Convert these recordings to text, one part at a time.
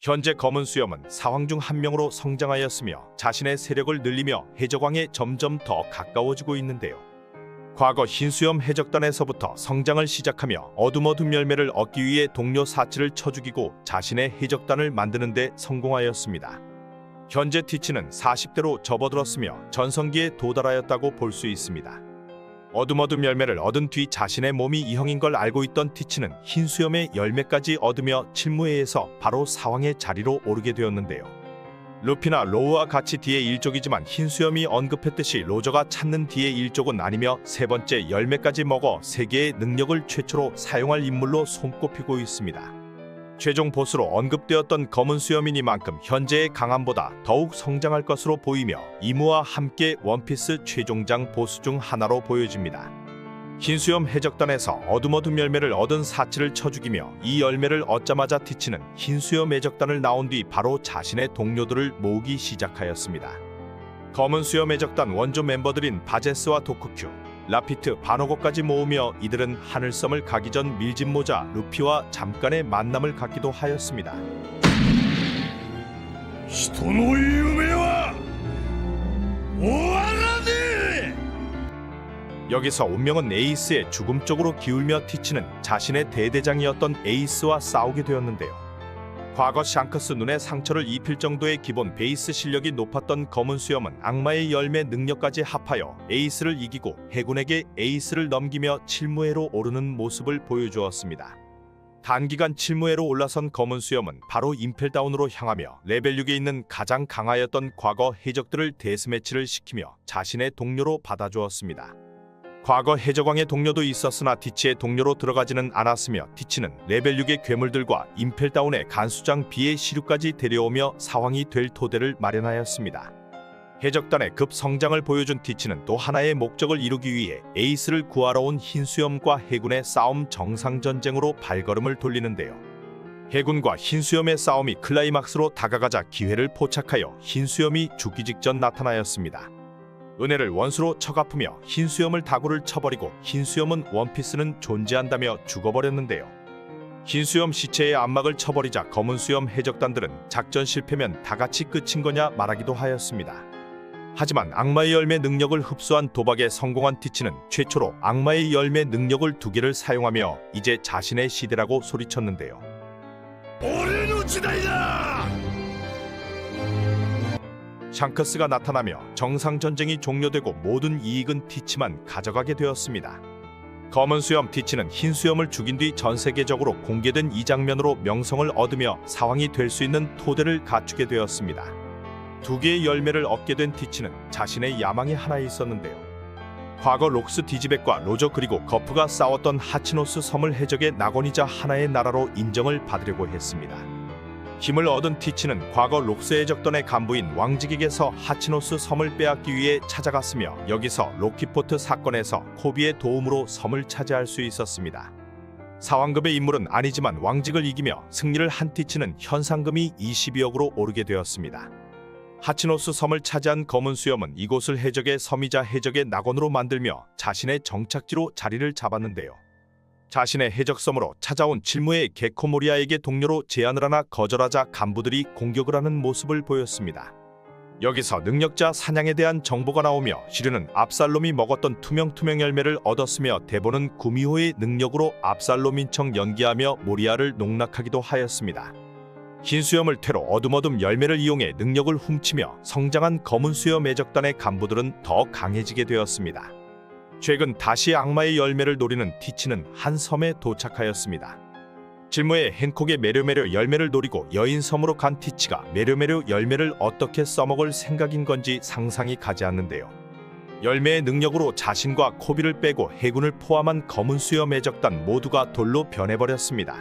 현재 검은 수염은 사황 중 한 명으로 성장하였으며 자신의 세력을 늘리며 해적왕에 점점 더 가까워지고 있는데요. 과거 흰수염 해적단에서부터 성장을 시작하며 어둠 열매를 얻기 위해 동료 사치를 쳐 죽이고 자신의 해적단을 만드는 데 성공하였습니다. 현재 티치는 40대로 접어들었으며 전성기에 도달하였다고 볼 수 있습니다. 어둠 열매를 얻은 뒤 자신의 몸이 이형인 걸 알고 있던 티치는 흰수염의 열매까지 얻으며 칠무회에서 바로 사왕의 자리로 오르게 되었는데요. 루피나 로우와 같이 D의 일족이지만 흰수염이 언급했듯이 로저가 찾는 D의 일족은 아니며 세 번째 열매까지 먹어 세계의 능력을 최초로 사용할 인물로 손꼽히고 있습니다. 최종 보스로 언급되었던 검은 수염이니만큼 현재의 강함보다 더욱 성장할 것으로 보이며 이무와 함께 원피스 최종장 보스 중 하나로 보여집니다. 흰수염 해적단에서 어둠 열매를 얻은 사치를 쳐 죽이며 이 열매를 얻자마자 티치는 흰수염 해적단을 나온 뒤 바로 자신의 동료들을 모으기 시작하였습니다. 검은 수염 해적단 원조 멤버들인 바제스와 도쿠큐, 라피트, 바노고까지 모으며 이들은 하늘섬을 가기 전 밀짚모자 루피와 잠깐의 만남을 갖기도 하였습니다. 人の夢は終わらねえ! 여기서 운명은 에이스의 죽음 쪽으로 기울며 티치는 자신의 대대장이었던 에이스와 싸우게 되었는데요. 과거 샹크스 눈에 상처를 입힐 정도의 기본 베이스 실력이 높았던 검은 수염은 악마의 열매 능력까지 합하여 에이스를 이기고 해군에게 에이스를 넘기며 칠무회로 오르는 모습을 보여주었습니다. 단기간 칠무회로 올라선 검은 수염은 바로 임펠다운으로 향하며 레벨 6에 있는 가장 강하였던 과거 해적들을 데스매치를 시키며 자신의 동료로 받아주었습니다. 과거 해적왕의 동료도 있었으나 티치의 동료로 들어가지는 않았으며 티치는 레벨 6의 괴물들과 임펠다운의 간수장 비의 시류까지 데려오며 사왕이 될 토대를 마련하였습니다. 해적단의 급성장을 보여준 티치는 또 하나의 목적을 이루기 위해 에이스를 구하러 온 흰수염과 해군의 싸움 정상전쟁으로 발걸음을 돌리는데요. 해군과 흰수염의 싸움이 클라이막스로 다가가자 기회를 포착하여 흰수염이 죽기 직전 나타나였습니다. 은혜를 원수로 쳐갚으며 흰수염을 다구를 쳐버리고 흰수염은 원피스는 존재한다며 죽어버렸는데요. 흰수염 시체의 안막을 쳐버리자 검은 수염 해적단들은 작전 실패면 다같이 끝인 거냐 말하기도 하였습니다. 하지만 악마의 열매 능력을 흡수한 도박에 성공한 티치는 최초로 악마의 열매 능력을 2개를 사용하며 이제 자신의 시대라고 소리쳤는데요. 俺の時代だ! 샹크스가 나타나며 정상전쟁이 종료되고 모든 이익은 티치만 가져가게 되었습니다. 검은 수염 티치는 흰 수염을 죽인 뒤 전세계적으로 공개된 이 장면으로 명성을 얻으며 사왕이 될 수 있는 토대를 갖추게 되었습니다. 2개의 열매를 얻게 된 티치는 자신의 야망이 하나 있었는데요. 과거 록스 디지백과 로저 그리고 거프가 싸웠던 하치노스 섬을 해적의 낙원이자 하나의 나라로 인정을 받으려고 했습니다. 힘을 얻은 티치는 과거 록스 해적단의 간부인 왕직에게서 하치노스 섬을 빼앗기 위해 찾아갔으며 여기서 로키포트 사건에서 코비의 도움으로 섬을 차지할 수 있었습니다. 사왕급의 인물은 아니지만 왕직을 이기며 승리를 한 티치는 현상금이 22억으로 오르게 되었습니다. 하치노스 섬을 차지한 검은 수염은 이곳을 해적의 섬이자 해적의 낙원으로 만들며 자신의 정착지로 자리를 잡았는데요. 자신의 해적섬으로 찾아온 칠무의 게코모리아에게 동료로 제안을 하나 거절하자 간부들이 공격을 하는 모습을 보였습니다. 여기서 능력자 사냥에 대한 정보가 나오며 시류는 압살롬이 먹었던 투명 열매를 얻었으며 대본은 구미호의 능력으로 압살롬인 척 연기하며 모리아를 농락하기도 하였습니다. 흰 수염을 퇴로 어둠 열매를 이용해 능력을 훔치며 성장한 검은 수염 해적단의 간부들은 더 강해지게 되었습니다. 최근 다시 악마의 열매를 노리는 티치는 한 섬에 도착하였습니다. 질무의 헨콕의 메료메료 열매를 노리고 여인섬으로 간 티치가 메료메료 열매를 어떻게 써먹을 생각인 건지 상상이 가지 않는데요. 열매의 능력으로 자신과 코비를 빼고 해군을 포함한 검은 수염 해적단 모두가 돌로 변해버렸습니다.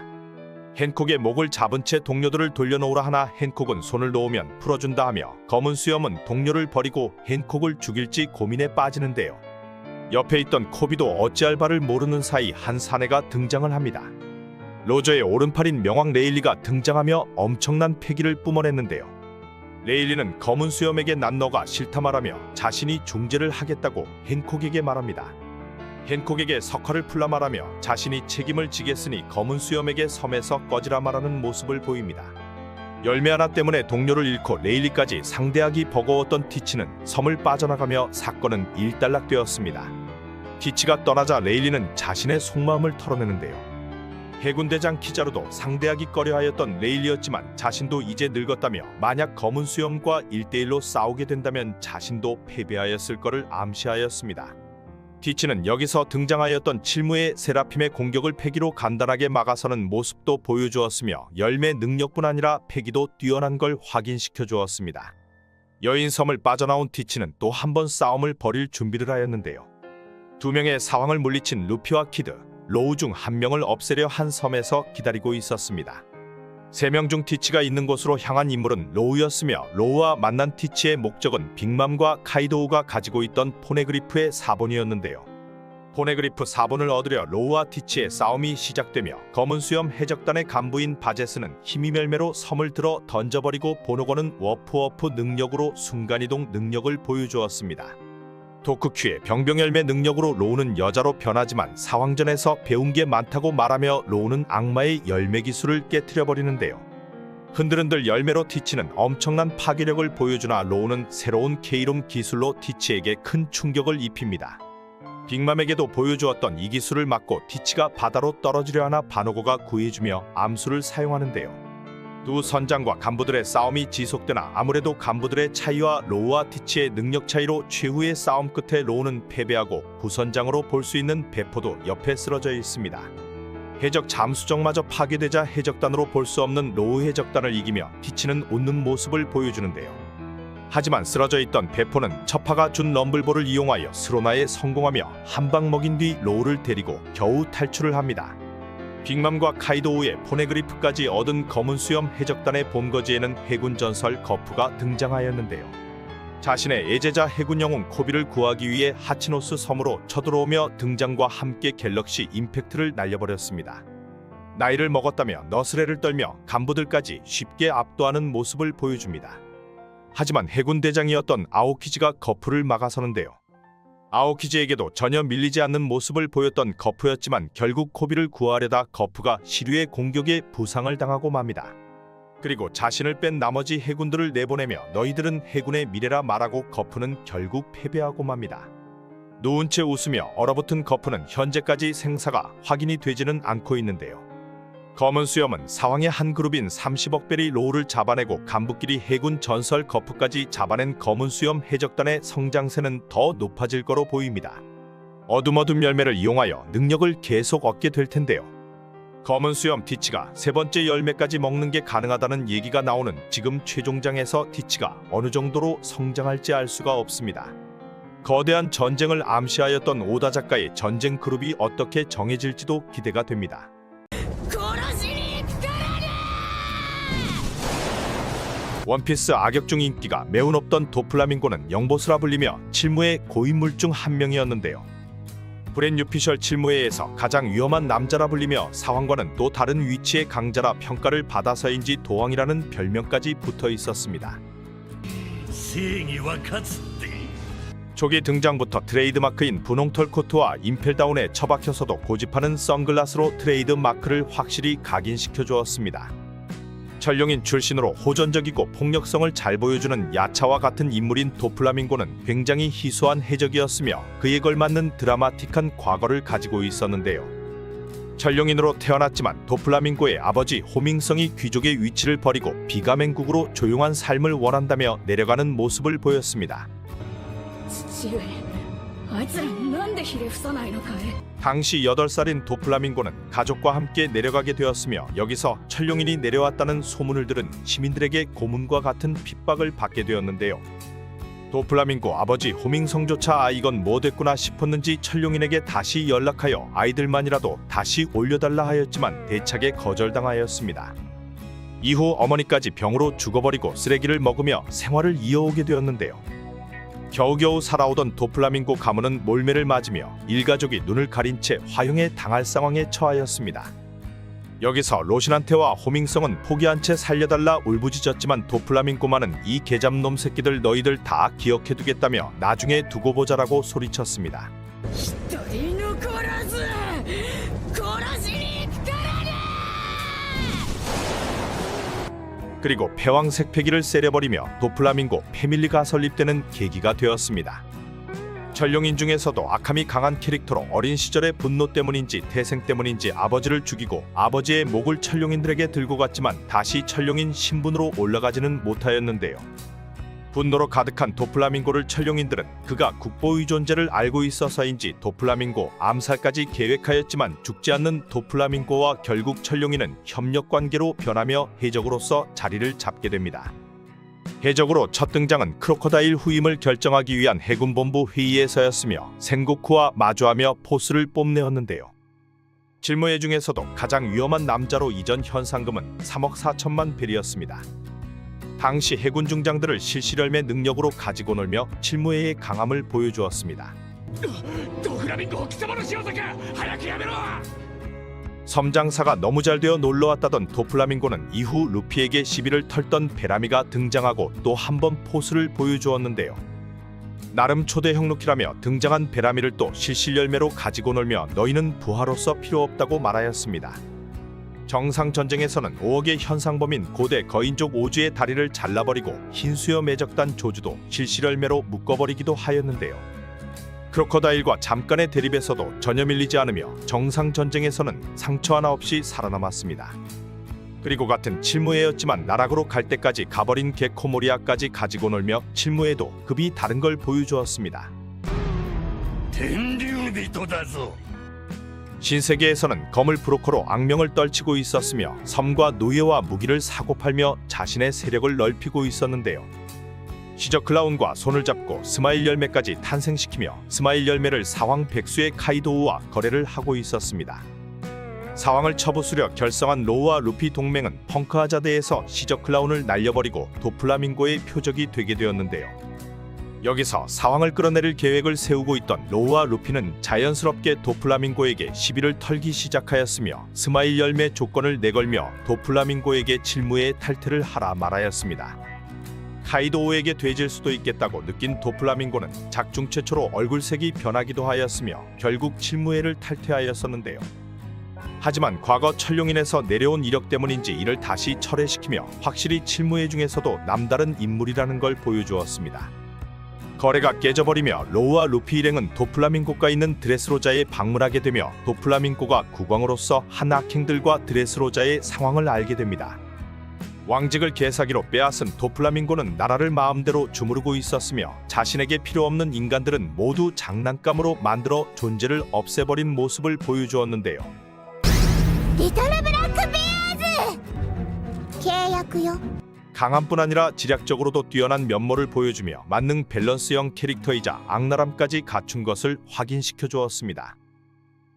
헨콕의 목을 잡은 채 동료들을 돌려놓으라 하나 헨콕은 손을 놓으면 풀어준다 하며 검은 수염은 동료를 버리고 헨콕을 죽일지 고민에 빠지는데요. 옆에 있던 코비도 어찌할 바를 모르는 사이 한 사내가 등장을 합니다. 로저의 오른팔인 명왕 레일리가 등장하며 엄청난 패기를 뿜어냈는데요. 레일리는 검은 수염에게 난 너가 싫다 말하며 자신이 중재를 하겠다고 헨콕에게 말합니다. 헨콕에게 석화를 풀라 말하며 자신이 책임을 지겠으니 검은 수염에게 섬에서 꺼지라 말하는 모습을 보입니다. 열매 하나 때문에 동료를 잃고 레일리까지 상대하기 버거웠던 티치는 섬을 빠져나가며 사건은 일단락되었습니다. 티치가 떠나자 레일리는 자신의 속마음을 털어내는데요. 해군대장 키자루도 상대하기 꺼려하였던 레일리였지만 자신도 이제 늙었다며 만약 검은 수염과 1대1로 싸우게 된다면 자신도 패배하였을 것을 암시하였습니다. 티치는 여기서 등장하였던 칠무의 세라핌의 공격을 패기로 간단하게 막아서는 모습도 보여주었으며 열매 능력뿐 아니라 패기도 뛰어난 걸 확인시켜 주었습니다. 여인 섬을 빠져나온 티치는 또 한 번 싸움을 벌일 준비를 하였는데요. 두 명의 사왕을 물리친 루피와 키드, 로우 중 한 명을 없애려 한 섬에서 기다리고 있었습니다. 3명 중 티치가 있는 곳으로 향한 인물은 로우였으며 로우와 만난 티치의 목적은 빅맘과 카이도우가 가지고 있던 포네그리프의 사본이었는데요. 포네그리프 사본을 얻으려 로우와 티치의 싸움이 시작되며 검은 수염 해적단의 간부인 바제스는 힘이 멸매로 섬을 들어 던져버리고 보노거는 워프워프 능력으로 순간이동 능력을 보여주었습니다. 도크큐의 병병열매 능력으로 로우는 여자로 변하지만 사왕전에서 배운 게 많다고 말하며 로우는 악마의 열매 기술을 깨트려버리는데요. 흔들흔들 열매로 티치는 엄청난 파괴력을 보여주나 로우는 새로운 K롬 기술로 티치에게 큰 충격을 입힙니다. 빅맘에게도 보여주었던 이 기술을 맞고 티치가 바다로 떨어지려 하나 바노고가 구해주며 암수를 사용하는데요. 두 선장과 간부들의 싸움이 지속되나 아무래도 간부들의 차이와 로우와 티치의 능력 차이로 최후의 싸움 끝에 로우는 패배하고 부선장으로 볼 수 있는 배포도 옆에 쓰러져 있습니다. 해적 잠수정마저 파괴되자 해적단으로 볼 수 없는 로우 해적단을 이기며 티치는 웃는 모습을 보여주는데요. 하지만 쓰러져 있던 배포는 처파가 준 럼블볼을 이용하여 스로나에 성공하며 한 방 먹인 뒤 로우를 데리고 겨우 탈출을 합니다. 빅맘과 카이도우의 포네그리프까지 얻은 검은 수염 해적단의 본거지에는 해군 전설 거프가 등장하였는데요. 자신의 애제자 해군 영웅 코비를 구하기 위해 하치노스 섬으로 쳐들어오며 등장과 함께 갤럭시 임팩트를 날려버렸습니다. 나이를 먹었다며 너스레를 떨며 간부들까지 쉽게 압도하는 모습을 보여줍니다. 하지만 해군 대장이었던 아오키즈가 거프를 막아서는데요. 아오키즈에게도 전혀 밀리지 않는 모습을 보였던 거프였지만 결국 코비를 구하려다 거프가 시류의 공격에 부상을 당하고 맙니다. 그리고 자신을 뺀 나머지 해군들을 내보내며 너희들은 해군의 미래라 말하고 거프는 결국 패배하고 맙니다. 누운 채 웃으며 얼어붙은 거프는 현재까지 생사가 확인이 되지는 않고 있는데요. 검은 수염은 사왕의 한 그룹인 30억 벨이 로우를 잡아내고 간부끼리 해군 전설 거프까지 잡아낸 검은 수염 해적단의 성장세는 더 높아질 거로 보입니다. 어둠 열매를 이용하여 능력을 계속 얻게 될 텐데요. 검은 수염 티치가 세 번째 열매까지 먹는 게 가능하다는 얘기가 나오는 지금 최종장에서 티치가 어느 정도로 성장할지 알 수가 없습니다. 거대한 전쟁을 암시하였던 오다 작가의 전쟁 그룹이 어떻게 정해질지도 기대가 됩니다. 원피스 악역 중 인기가 매우 높던 도플라밍고는 영보스라 불리며 칠무의 고인물 중 한 명이었는데요. 브랜 유피셜 칠무회에서 가장 위험한 남자라 불리며 사왕과는 또 다른 위치의 강자라 평가를 받아서인지 도왕이라는 별명까지 붙어 있었습니다. 초기 등장부터 트레이드마크인 분홍털 코트와 임펠다운에 처박혀서도 고집하는 선글라스로 트레이드마크를 확실히 각인시켜 주었습니다. 천룡인 출신으로 호전적이고 폭력성을 잘 보여주는 야차와 같은 인물인 도플라밍고는 굉장히 희소한 해적이었으며 그에 걸맞는 드라마틱한 과거를 가지고 있었는데요. 천룡인으로 태어났지만 도플라밍고의 아버지 호밍성이 귀족의 위치를 버리고 비가맹국으로 조용한 삶을 원한다며 내려가는 모습을 보였습니다. 당시 8살인 도플라밍고는 가족과 함께 내려가게 되었으며 여기서 천룡인이 내려왔다는 소문을 들은 시민들에게 고문과 같은 핍박을 받게 되었는데요. 도플라밍고 아버지 호밍성조차 이건 뭐 됐구나 싶었는지 천룡인에게 다시 연락하여 아이들만이라도 다시 올려달라 하였지만 대차게 거절당하였습니다. 이후 어머니까지 병으로 죽어버리고 쓰레기를 먹으며 생활을 이어오게 되었는데요. 겨우겨우 살아오던 도플라밍고 가문은 몰매를 맞으며 일가족이 눈을 가린 채 화형에 당할 상황에 처하였습니다. 여기서 로신한테와 호밍성은 포기한 채 살려달라 울부짖었지만 도플라밍고만은 이 개잡놈 새끼들 너희들 다 기억해두겠다며 나중에 두고 보자라고 소리쳤습니다. 그리고 패왕색 패기를 세려버리며 도플라밍고 패밀리가 설립되는 계기가 되었습니다. 전룡인 중에서도 악함이 강한 캐릭터로 어린 시절의 분노 때문인지 태생 때문인지 아버지를 죽이고 아버지의 목을 천룡인들에게 들고 갔지만 다시 천룡인 신분으로 올라가지는 못하였는데요. 분노로 가득한 도플라밍고를 천룡인들은 그가 국보의 존재를 알고 있어서인지 도플라밍고 암살까지 계획하였지만 죽지 않는 도플라밍고와 결국 천룡인은 협력관계로 변하며 해적으로서 자리를 잡게 됩니다. 해적으로 첫 등장은 크로커다일 후임을 결정하기 위한 해군본부 회의에서였으며 생고쿠와 마주하며 포스를 뽐내었는데요. 질무회 중에서도 가장 위험한 남자로 이전 현상금은 3억 4천만 벨이었습니다. 당시 해군 중장들을 실시열매 능력으로 가지고 놀며 칠무회의 강함을 보여주었습니다. 섬장사가 너무 잘 되어 놀러왔다던 도플라밍고는 이후 루피에게 시비를 털던 베라미가 등장하고 또 한 번 포스를 보여주었는데요. 나름 초대형 루키라며 등장한 베라미를 또 실실열매로 가지고 놀며 너희는 부하로서 필요 없다고 말하였습니다. 정상전쟁에서는 5억의 현상범인 고대 거인족 오주의 다리를 잘라버리고 흰수염 매적단 조주도 실실열매로 묶어버리기도 하였는데요. 크로커다일과 잠깐의 대립에서도 전혀 밀리지 않으며 정상전쟁에서는 상처 하나 없이 살아남았습니다. 그리고 같은 칠무회였지만 나락으로 갈 때까지 가버린 게코모리아까지 가지고 놀며 칠무회도 급이 다른 걸 보여주었습니다. 신세계에서는 거물 브로커로 악명을 떨치고 있었으며 섬과 노예와 무기를 사고 팔며 자신의 세력을 넓히고 있었는데요. 시저 클라운과 손을 잡고 스마일 열매까지 탄생시키며 스마일 열매를 사황 백수의 카이도우와 거래를 하고 있었습니다. 사황을 처부수려 결성한 로우와 루피 동맹은 펑크하자드에서 시저 클라운을 날려버리고 도플라밍고의 표적이 되게 되었는데요. 여기서 사황을 끌어내릴 계획을 세우고 있던 로우와 루피는 자연스럽게 도플라밍고에게 시비를 털기 시작하였으며 스마일 열매 조건을 내걸며 도플라밍고에게 칠무의 탈퇴를 하라 말하였습니다. 카이도우에게 돼질 수도 있겠다고 느낀 도플라밍고는 작중 최초로 얼굴색이 변하기도 하였으며 결국 칠무회를 탈퇴하였었는데요. 하지만 과거 천룡인에서 내려온 이력 때문인지 이를 다시 철회시키며 확실히 칠무회 중에서도 남다른 인물이라는 걸 보여주었습니다. 거래가 깨져버리며 로우와 루피 일행은 도플라밍고가 있는 드레스로자에 방문하게 되며 도플라밍고가 국왕으로서 한 악행들과 드레스로자의 상황을 알게 됩니다. 왕직을 개사기로 빼앗은 도플라밍고는 나라를 마음대로 주무르고 있었으며 자신에게 필요 없는 인간들은 모두 장난감으로 만들어 존재를 없애버린 모습을 보여주었는데요. 리틀 블랙 베어즈! 계약요. 강함뿐 아니라 지략적으로도 뛰어난 면모를 보여주며 만능 밸런스형 캐릭터이자 악랄함까지 갖춘 것을 확인시켜 주었습니다.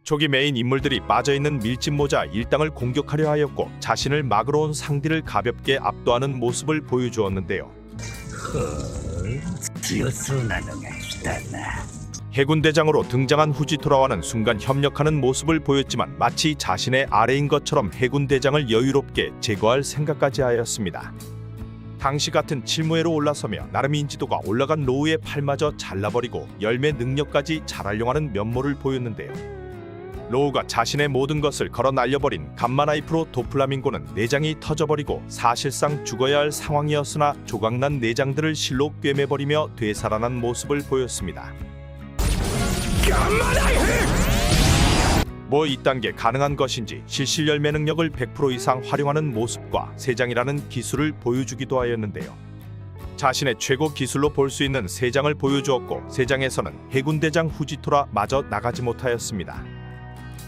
초기 메인 인물들이 빠져있는 밀짚 모자 일당을 공격하려 하였고 자신을 막으러 온 상디를 가볍게 압도하는 모습을 보여주었는데요. 해군대장으로 등장한 후지토라와는 순간 협력하는 모습을 보였지만 마치 자신의 아래인 것처럼 해군대장을 여유롭게 제거할 생각까지 하였습니다. 당시 같은 칠무회로 올라서며 나름 인지도가 올라간 로우의 팔마저 잘라버리고 열매 능력까지 잘 활용하는 면모를 보였는데요. 로우가 자신의 모든 것을 걸어 날려버린 감마나이프로 도플라밍고는 내장이 터져버리고 사실상 죽어야 할 상황이었으나 조각난 내장들을 실로 꿰매버리며 되살아난 모습을 보였습니다. 뭐 이딴 게 가능한 것인지 실실열매 능력을 100% 이상 활용하는 모습과 세장이라는 기술을 보여주기도 하였는데요. 자신의 최고 기술로 볼 수 있는 세장을 보여주었고 세장에서는 해군대장 후지토라 마저 나가지 못하였습니다.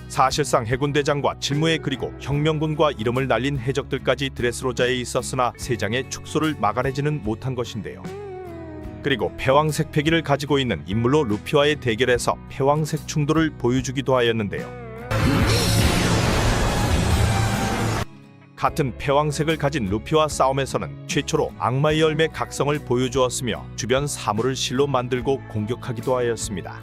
사실상 해군대장과 칠무회 그리고 혁명군과 이름을 날린 해적들까지 드레스로자에 있었으나 세장의 축소를 막아내지는 못한 것인데요. 그리고 패왕색 패기를 가지고 있는 인물로 루피와의 대결에서 패왕색 충돌을 보여주기도 하였는데요. 같은 패왕색을 가진 루피와 싸움에서는 최초로 악마의 열매 각성을 보여주었으며 주변 사물을 실로 만들고 공격하기도 하였습니다.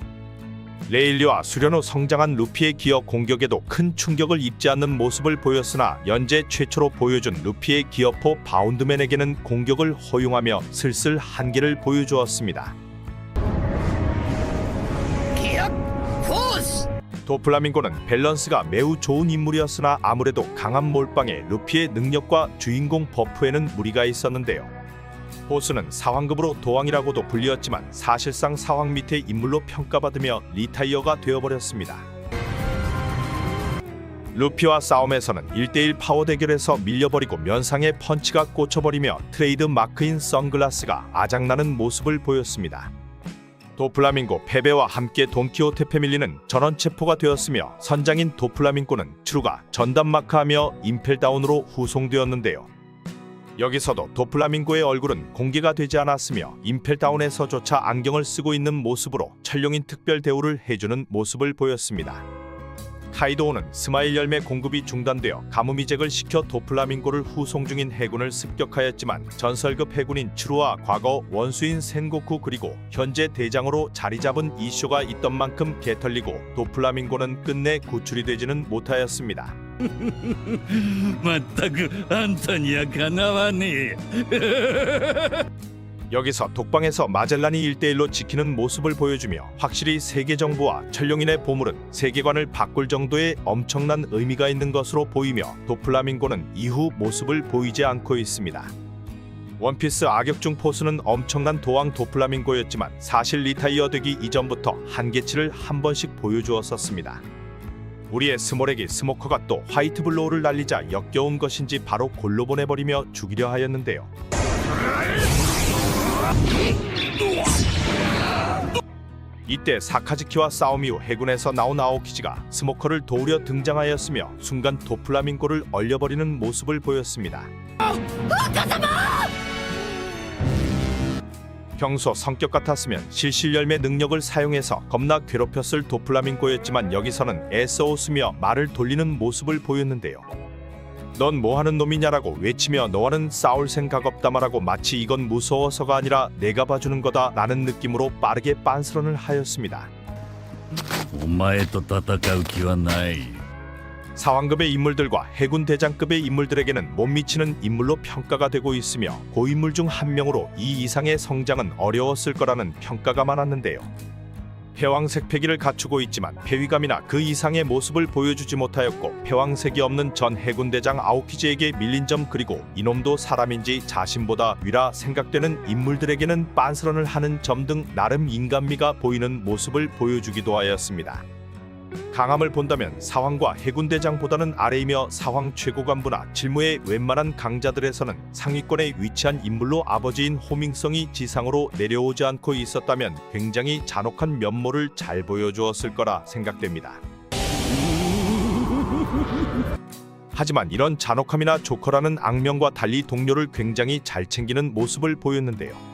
레일리와 수련 후 성장한 루피의 기어 공격에도 큰 충격을 입지 않는 모습을 보였으나 연재 최초로 보여준 루피의 기어포 바운드맨에게는 공격을 허용하며 슬슬 한계를 보여주었습니다. 도플라밍고는 밸런스가 매우 좋은 인물이었으나 아무래도 강한 몰빵에 루피의 능력과 주인공 버프에는 무리가 있었는데요. 보스는 사황급으로 도왕이라고도 불리었지만 사실상 사황 밑의 인물로 평가받으며 리타이어가 되어버렸습니다. 루피와 싸움에서는 1대1 파워 대결에서 밀려버리고 면상에 펀치가 꽂혀버리며 트레이드 마크인 선글라스가 아작나는 모습을 보였습니다. 도플라밍고 패배와 함께 돈키호테 패밀리는 전원체포가 되었으며 선장인 도플라밍고는 추루가 전담마크하며 임펠다운으로 후송되었는데요. 여기서도 도플라밍고의 얼굴은 공개가 되지 않았으며 임펠다운에서조차 안경을 쓰고 있는 모습으로 천룡인 특별 대우를 해주는 모습을 보였습니다. 카이도우는 스마일 열매 공급이 중단되어 가뭄이잭을 시켜 도플라밍고를 후송 중인 해군을 습격하였지만 전설급 해군인 추루와 과거 원수인 센고쿠 그리고 현재 대장으로 자리잡은 이쇼가 있던 만큼 개털리고 도플라밍고는 끝내 구출이 되지는 못하였습니다. まったくあんたにはかなわねえ 여기서 독방에서 마젤란이 1대1로 지키는 모습을 보여주며 확실히 세계 정부와 천룡인의 보물은 세계관을 바꿀 정도의 엄청난 의미가 있는 것으로 보이며 도플라밍고는 이후 모습을 보이지 않고 있습니다. 원피스 악역중 포스는 엄청난 도왕 도플라밍고였지만 사실 리타이어 되기 이전부터 한계치를 한 번씩 보여주었었습니다. 우리의 스몰에게 스모커가 또 화이트 블로우를 날리자 역겨운 것인지 바로 골로 보내버리며 죽이려 하였는데요. 이때 사카즈키와 싸움 이후 해군에서 나온 아오키지가 스모커를 도우려 등장하였으며 순간 도플라밍고를 얼려버리는 모습을 보였습니다. 평소 성격 같았으면 실실열매 능력을 사용해서 겁나 괴롭혔을 도플라밍고였지만 여기서는 애써 웃으며 말을 돌리는 모습을 보였는데요. 넌 뭐하는 놈이냐라고 외치며 너와는 싸울 생각 없다 말하고 마치 이건 무서워서가 아니라 내가 봐주는 거다 라는 느낌으로 빠르게 빤스런을 하였습니다. お前と戦う気はない 사왕급의 인물들과 해군 대장급의 인물들에게는 못 미치는 인물로 평가가 되고 있으며 고인물 중 한 명으로 이 이상의 성장은 어려웠을 거라는 평가가 많았는데요. 패왕색 패기를 갖추고 있지만 패위감이나 그 이상의 모습을 보여주지 못하였고 패왕색이 없는 전 해군대장 아오키지에게 밀린 점 그리고 이놈도 사람인지 자신보다 위라 생각되는 인물들에게는 빤스런을 하는 점 등 나름 인간미가 보이는 모습을 보여주기도 하였습니다. 강함을 본다면 사황과 해군대장보다는 아래이며 사황 최고간부나 실무의 웬만한 강자들에서는 상위권에 위치한 인물로 아버지인 호밍성이 지상으로 내려오지 않고 있었다면 굉장히 잔혹한 면모를 잘 보여주었을 거라 생각됩니다. 하지만 이런 잔혹함이나 조커라는 악명과 달리 동료를 굉장히 잘 챙기는 모습을 보였는데요.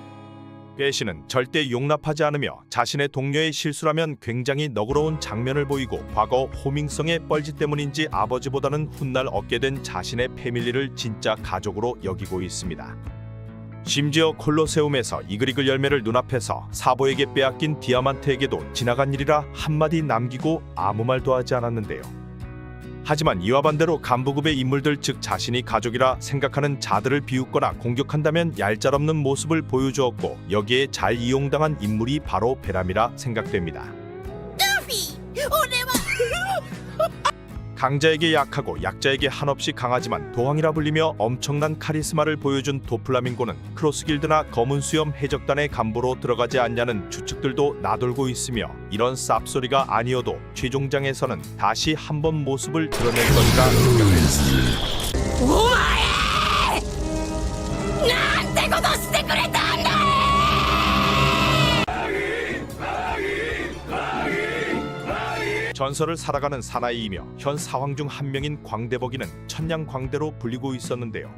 배시는 절대 용납하지 않으며 자신의 동료의 실수라면 굉장히 너그러운 장면을 보이고 과거 호밍성의 뻘짓 때문인지 아버지보다는 훗날 얻게 된 자신의 패밀리를 진짜 가족으로 여기고 있습니다. 심지어 콜로세움에서 이글이글 열매를 눈앞에서 사보에게 빼앗긴 디아만트에게도 지나간 일이라 한마디 남기고 아무 말도 하지 않았는데요. 하지만 이와 반대로 간부급의 인물들 즉 자신이 가족이라 생각하는 자들을 비웃거나 공격한다면 얄짤없는 모습을 보여주었고 여기에 잘 이용당한 인물이 바로 베람이라 생각됩니다. 강자에게 약하고 약자에게 한없이 강하지만 도황이라 불리며 엄청난 카리스마를 보여준 도플라밍고는 크로스길드나 검은 수염 해적단의 간부로 들어가지 않냐는 추측들도 나돌고 있으며 이런 쌉소리가 아니어도 최종장에서는 다시 한번 모습을 드러낼 것이라 생각했습니다. お前なんてことしてくれたんだ 전설을 살아가는 사나이이며 현 사황 중 한 명인 광대버기는 천냥광대로 불리고 있었는데요.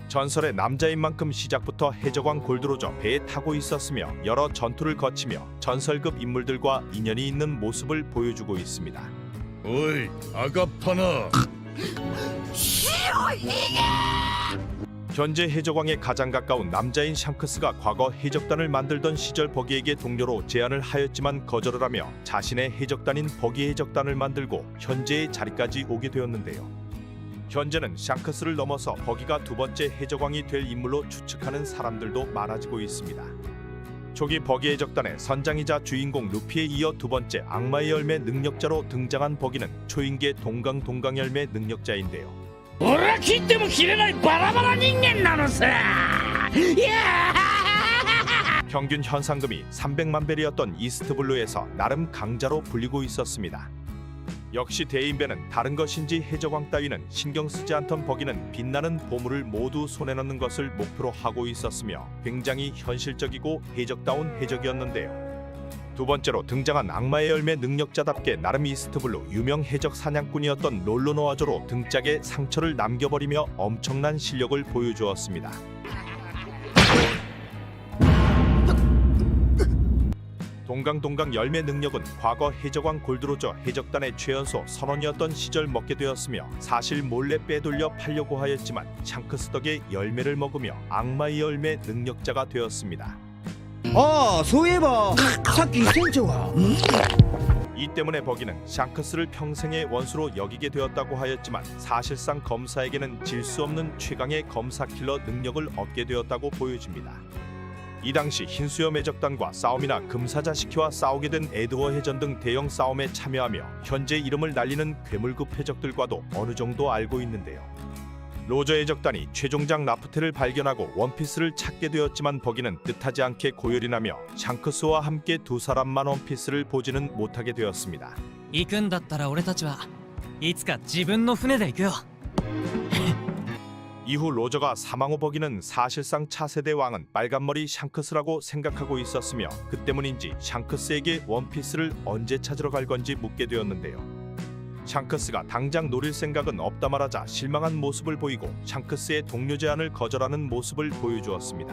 전설의 남자인 만큼 시작부터 해적왕 골드로저 배에 타고 있었으며 여러 전투를 거치며 전설급 인물들과 인연이 있는 모습을 보여주고 있습니다. おい赤っ鼻 현재 해적왕에 가장 가까운 남자인 샹크스가 과거 해적단을 만들던 시절 버기에게 동료로 제안을 하였지만 거절을 하며 자신의 해적단인 버기 해적단을 만들고 현재의 자리까지 오게 되었는데요. 현재는 샹크스를 넘어서 버기가 두 번째 해적왕이 될 인물로 추측하는 사람들도 많아지고 있습니다. 초기 버기의 적단의 선장이자 주인공 루피에 이어 두 번째 악마의 열매 능력자로 등장한 버기는 초인계 동강 열매 능력자인데요. 俺は切っても切れないバラバラ人間なのさ。いや 평균 현상금이 300만 벨이었던 이스트블루에서 나름 강자로 불리고 있었습니다. 역시 대인배는 다른 것인지 해적왕 따위는 신경 쓰지 않던 버기는 빛나는 보물을 모두 손에 넣는 것을 목표로 하고 있었으며 굉장히 현실적이고 해적다운 해적이었는데요. 두 번째로 등장한 악마의 열매 능력자답게 나름 이스트블루 유명 해적 사냥꾼이었던 롤로노아조로 등짝에 상처를 남겨버리며 엄청난 실력을 보여주었습니다. 동강 열매 능력은 과거 해적왕 골드로저 해적단의 최연소 선원이었던 시절 먹게 되었으며 사실 몰래 빼돌려 팔려고 하였지만 샹크스 덕에 열매를 먹으며 악마의 열매 능력자가 되었습니다. ああそういえばさっき船長が 이 때문에 버기는 샹크스를 평생의 원수로 여기게 되었다고 하였지만 사실상 검사에게는 질 수 없는 최강의 검사 킬러 능력을 얻게 되었다고 보여집니다. 이 당시 흰수염 해적단과 싸움이나 금사자시키와 싸우게 된 에드워 해전 등 대형 싸움에 참여하며 현재 이름을 날리는 괴물급 해적들과도 어느 정도 알고 있는데요. 로저 해적단이 최종장 라프테를 발견하고 원피스를 찾게 되었지만 버기는 뜻하지 않게 고열이 나며 샹크스와 함께 두 사람만 원피스를 보지는 못하게 되었습니다. 行くんだったら俺たちはいつか自分の船で行くよ。 이후 로저가 사망 후 버기는 사실상 차세대 왕은 빨간머리 샹크스라고 생각하고 있었으며 그 때문인지 샹크스에게 원피스를 언제 찾으러 갈 건지 묻게 되었는데요. 샹크스가 당장 노릴 생각은 없다 말하자 실망한 모습을 보이고 샹크스의 동료 제안을 거절하는 모습을 보여주었습니다.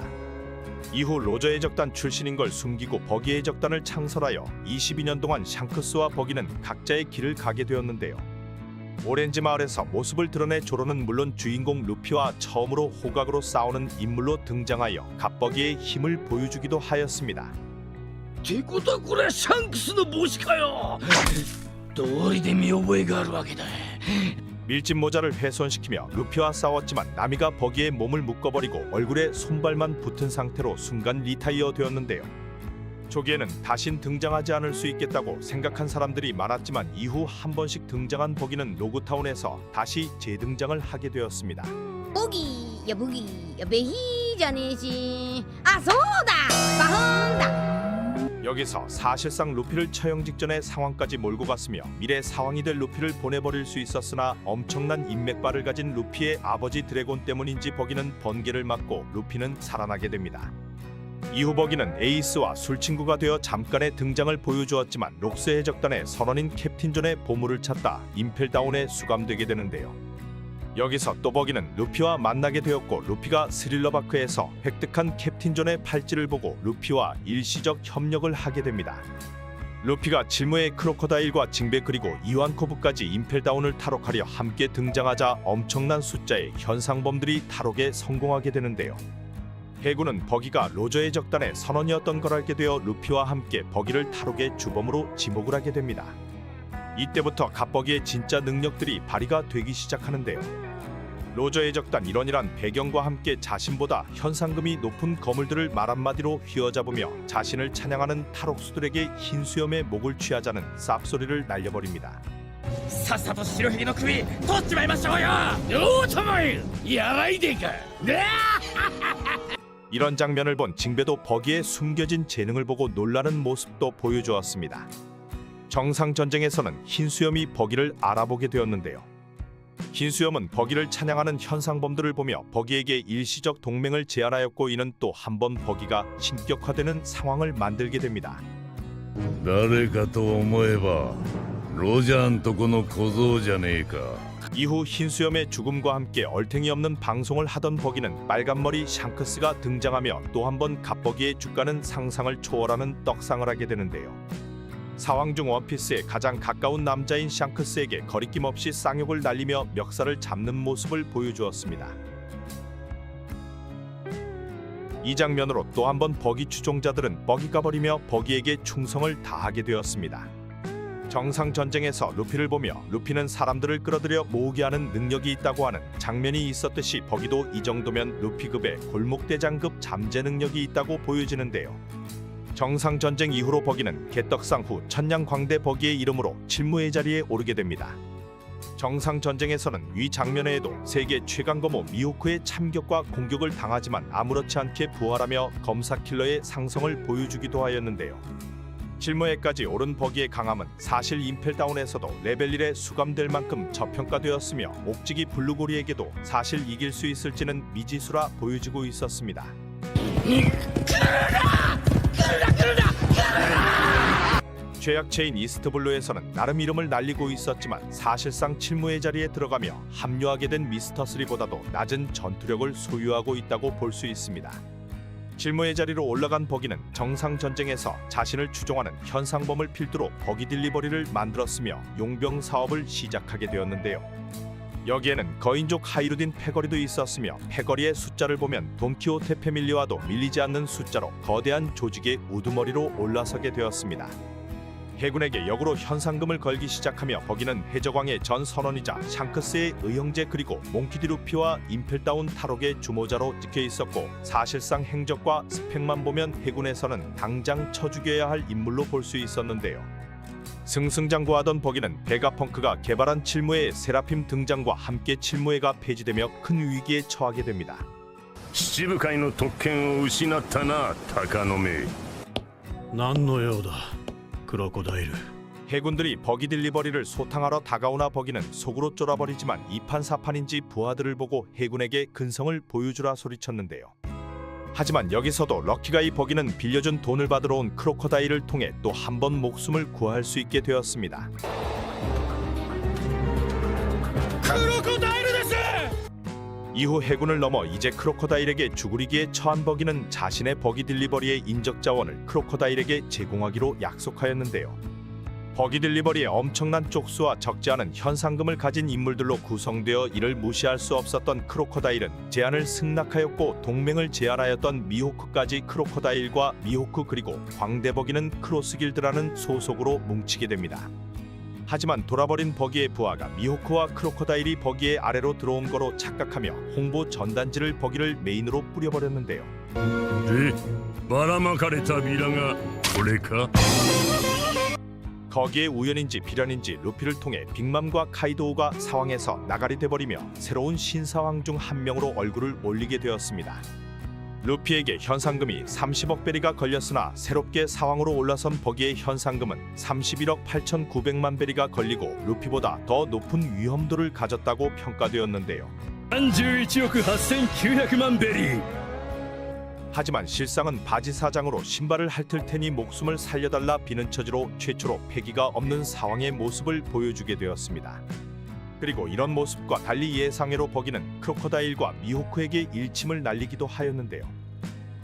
이후 로저 해적단 출신인 걸 숨기고 버기 해적단을 창설하여 22년 동안 샹크스와 버기는 각자의 길을 가게 되었는데요. 오렌지 마을에서 모습을 드러내 조로는 물론 주인공 루피와 처음으로 호각으로 싸우는 인물로 등장하여 갑버기의 힘을 보여주기도 하였습니다. ってことはこれはシャンクスの帽子かよ。道理で見覚えがあるわけだ。 밀짚 모자를 훼손시키며 루피와 싸웠지만 나미가 버기의 몸을 묶어버리고 얼굴에 손발만 붙은 상태로 순간 리타이어 되었는데요. 초기에는 다신 등장하지 않을 수 있겠다고 생각한 사람들이 많았지만 이후 한 번씩 등장한 버기는 로그타운에서 다시 재등장을 하게 되었습니다. ボギーやブギーやベヒーじゃねえし、あ、そうだ、バフンだ。 여기서 사실상 루피를 처형 직전의 상황까지 몰고 갔으며 미래 사왕이 될 루피를 보내버릴 수 있었으나 엄청난 인맥발을 가진 루피의 아버지 드래곤 때문인지 버기는 번개를 맞고 루피는 살아나게 됩니다. 이후 버기는 에이스와 술친구가 되어 잠깐의 등장을 보여주었지만 록스 해적단의 선원인 캡틴 존의 보물을 찾다 임펠다운에 수감되게 되는데요. 여기서 또 버기는 루피와 만나게 되었고 루피가 스릴러바크에서 획득한 캡틴 존의 팔찌를 보고 루피와 일시적 협력을 하게 됩니다. 루피가 질무의 크로커다일과 징배 그리고 이완코브까지 임펠다운을 탈옥하려 함께 등장하자 엄청난 숫자의 현상범들이 탈옥에 성공하게 되는데요. 해군은 버기가 로저 해적단의 선원이었던 걸 알게 되어 루피와 함께 버기를 탈옥의 주범으로 지목을 하게 됩니다. 이때부터 갑버기의 진짜 능력들이 발휘가 되기 시작하는데요. 로저 해적단 일원이란 배경과 함께 자신보다 현상금이 높은 거물들을 말 한마디로 휘어잡으며 자신을 찬양하는 탈옥수들에게 흰 수염의 목을 취하자는 쌉소리를 날려버립니다. さっさと白ひげの首取っちまいましょうよ。どうともやらいでか。ね 이런 장면을 본 징배도 버기의 숨겨진 재능을 보고 놀라는 모습도 보여주었습니다. 정상 전쟁에서는 흰수염이 버기를 알아보게 되었는데요. 흰수염은 버기를 찬양하는 현상범들을 보며 버기에게 일시적 동맹을 제안하였고 이는 또 한 번 버기가 신격화되는 상황을 만들게 됩니다. 誰かと思えばロジャーんとこの小僧じゃねえか。 이후 흰수염의 죽음과 함께 얼탱이 없는 방송을 하던 버기는 빨간머리 샹크스가 등장하며 또 한 번 갑버기의 주가는 상상을 초월하는 떡상을 하게 되는데요. 사왕 중 원피스에 가장 가까운 남자인 샹크스에게 거리낌 없이 쌍욕을 날리며 멱살을 잡는 모습을 보여주었습니다. 이 장면으로 또 한 번 버기 추종자들은 버기가 버리며 버기에게 충성을 다하게 되었습니다. 정상 전쟁에서 루피를 보며 루피는 사람들을 끌어들여 모으게 하는 능력이 있다고 하는 장면이 있었듯이 버기도 이 정도면 루피급의 골목대장급 잠재 능력이 있다고 보여지는데요. 정상전쟁 이후로 버기는 개떡상 후 천냥광대 버기의 이름으로 칠무의 자리에 오르게 됩니다. 정상전쟁에서는 위 장면에도 세계 최강검호 미호크의 참격과 공격을 당하지만 아무렇지 않게 부활하며 검사킬러의 상성을 보여주기도 하였는데요. 칠무에까지 오른 버기의 강함은 사실 임펠다운에서도 레벨 1에 수감될 만큼 저평가되었으며 옥지기 블루고리에게도 사실 이길 수 있을지는 미지수라 보여지고 있었습니다. 죄악체인 이스트블루에서는 나름 이름을 날리고 있었지만 사실상 칠무의 자리에 들어가며 합류하게 된 미스터3보다도 낮은 전투력을 소유하고 있다고 볼 수 있습니다. 칠무의 자리로 올라간 버기는 정상전쟁에서 자신을 추종하는 현상범을 필두로 버기 딜리버리를 만들었으며 용병 사업을 시작하게 되었는데요. 여기에는 거인족 하이루딘 패거리도 있었으며 패거리의 숫자를 보면 돈키호테 패밀리와도 밀리지 않는 숫자로 거대한 조직의 우두머리로 올라서게 되었습니다. 해군에게 역으로 현상금을 걸기 시작하며 버기는 해적왕의 전 선원이자 샹크스의 의형제 그리고 몽키디 루피와 임펠다운 탈옥의 주모자로 찍혀 있었고 사실상 행적과 스펙만 보면 해군에서는 당장 쳐 죽여야 할 인물로 볼 수 있었는데요. 승승장구하던 버기는 베가펑크가 개발한 칠무의 세라핌 등장과 함께 칠무회가 폐지되며 큰 위기에 처하게 됩니다. 七部会の特権を失ったな、鷹の目。何の用だクロコダイル。 해군들이 버기 딜리버리를 소탕하러 다가오나 버기는 속으로 쫄아버리지만 이판사판인지 부하들을 보고 해군에게 근성을 보여주라 소리쳤는데요. 하지만 여기서도 럭키가 이 버기는 빌려준 돈을 받으러 온 크로커다일을 통해 또 한 번 목숨을 구할 수 있게 되었습니다. 이후 해군을 넘어 이제 크로커다일에게 죽으리기에 처한 버기는 자신의 버기 딜리버리의 인적 자원을 크로커다일에게 제공하기로 약속하였는데요. 버기 딜리버리의 엄청난 쪽수와 적지 않은 현상금을 가진 인물들로 구성되어 이를 무시할 수 없었던 크로커다일은 제안을 승낙하였고 동맹을 제안하였던 미호크까지 크로커다일과 미호크 그리고 광대버기는 크로스길드라는 소속으로 뭉치게 됩니다. 하지만 돌아버린 버기의 부하가 미호크와 크로커다일이 버기의 아래로 들어온 거로 착각하며 홍보 전단지를 버기를 메인으로 뿌려버렸는데요. で、ばらまかれたビラがこれか？ 거기에 우연인지 비련인지 루피를 통해 빅맘과 카이도우가 사왕에서 나가리 돼버리며 새로운 신사왕 중 한 명으로 얼굴을 올리게 되었습니다. 루피에게 현상금이 30억 베리가 걸렸으나 새롭게 사왕으로 올라선 버기의 현상금은 31억 8,900만 베리가 걸리고 루피보다 더 높은 위험도를 가졌다고 평가되었는데요. 31億8900万ベリー 하지만 실상은 바지 사장으로 신발을 핥을 테니 목숨을 살려달라 비는 처지로 최초로 패기가 없는 사왕의 모습을 보여주게 되었습니다. 그리고 이런 모습과 달리 예상외로 버기는 크로커다일과 미호크에게 일침을 날리기도 하였는데요.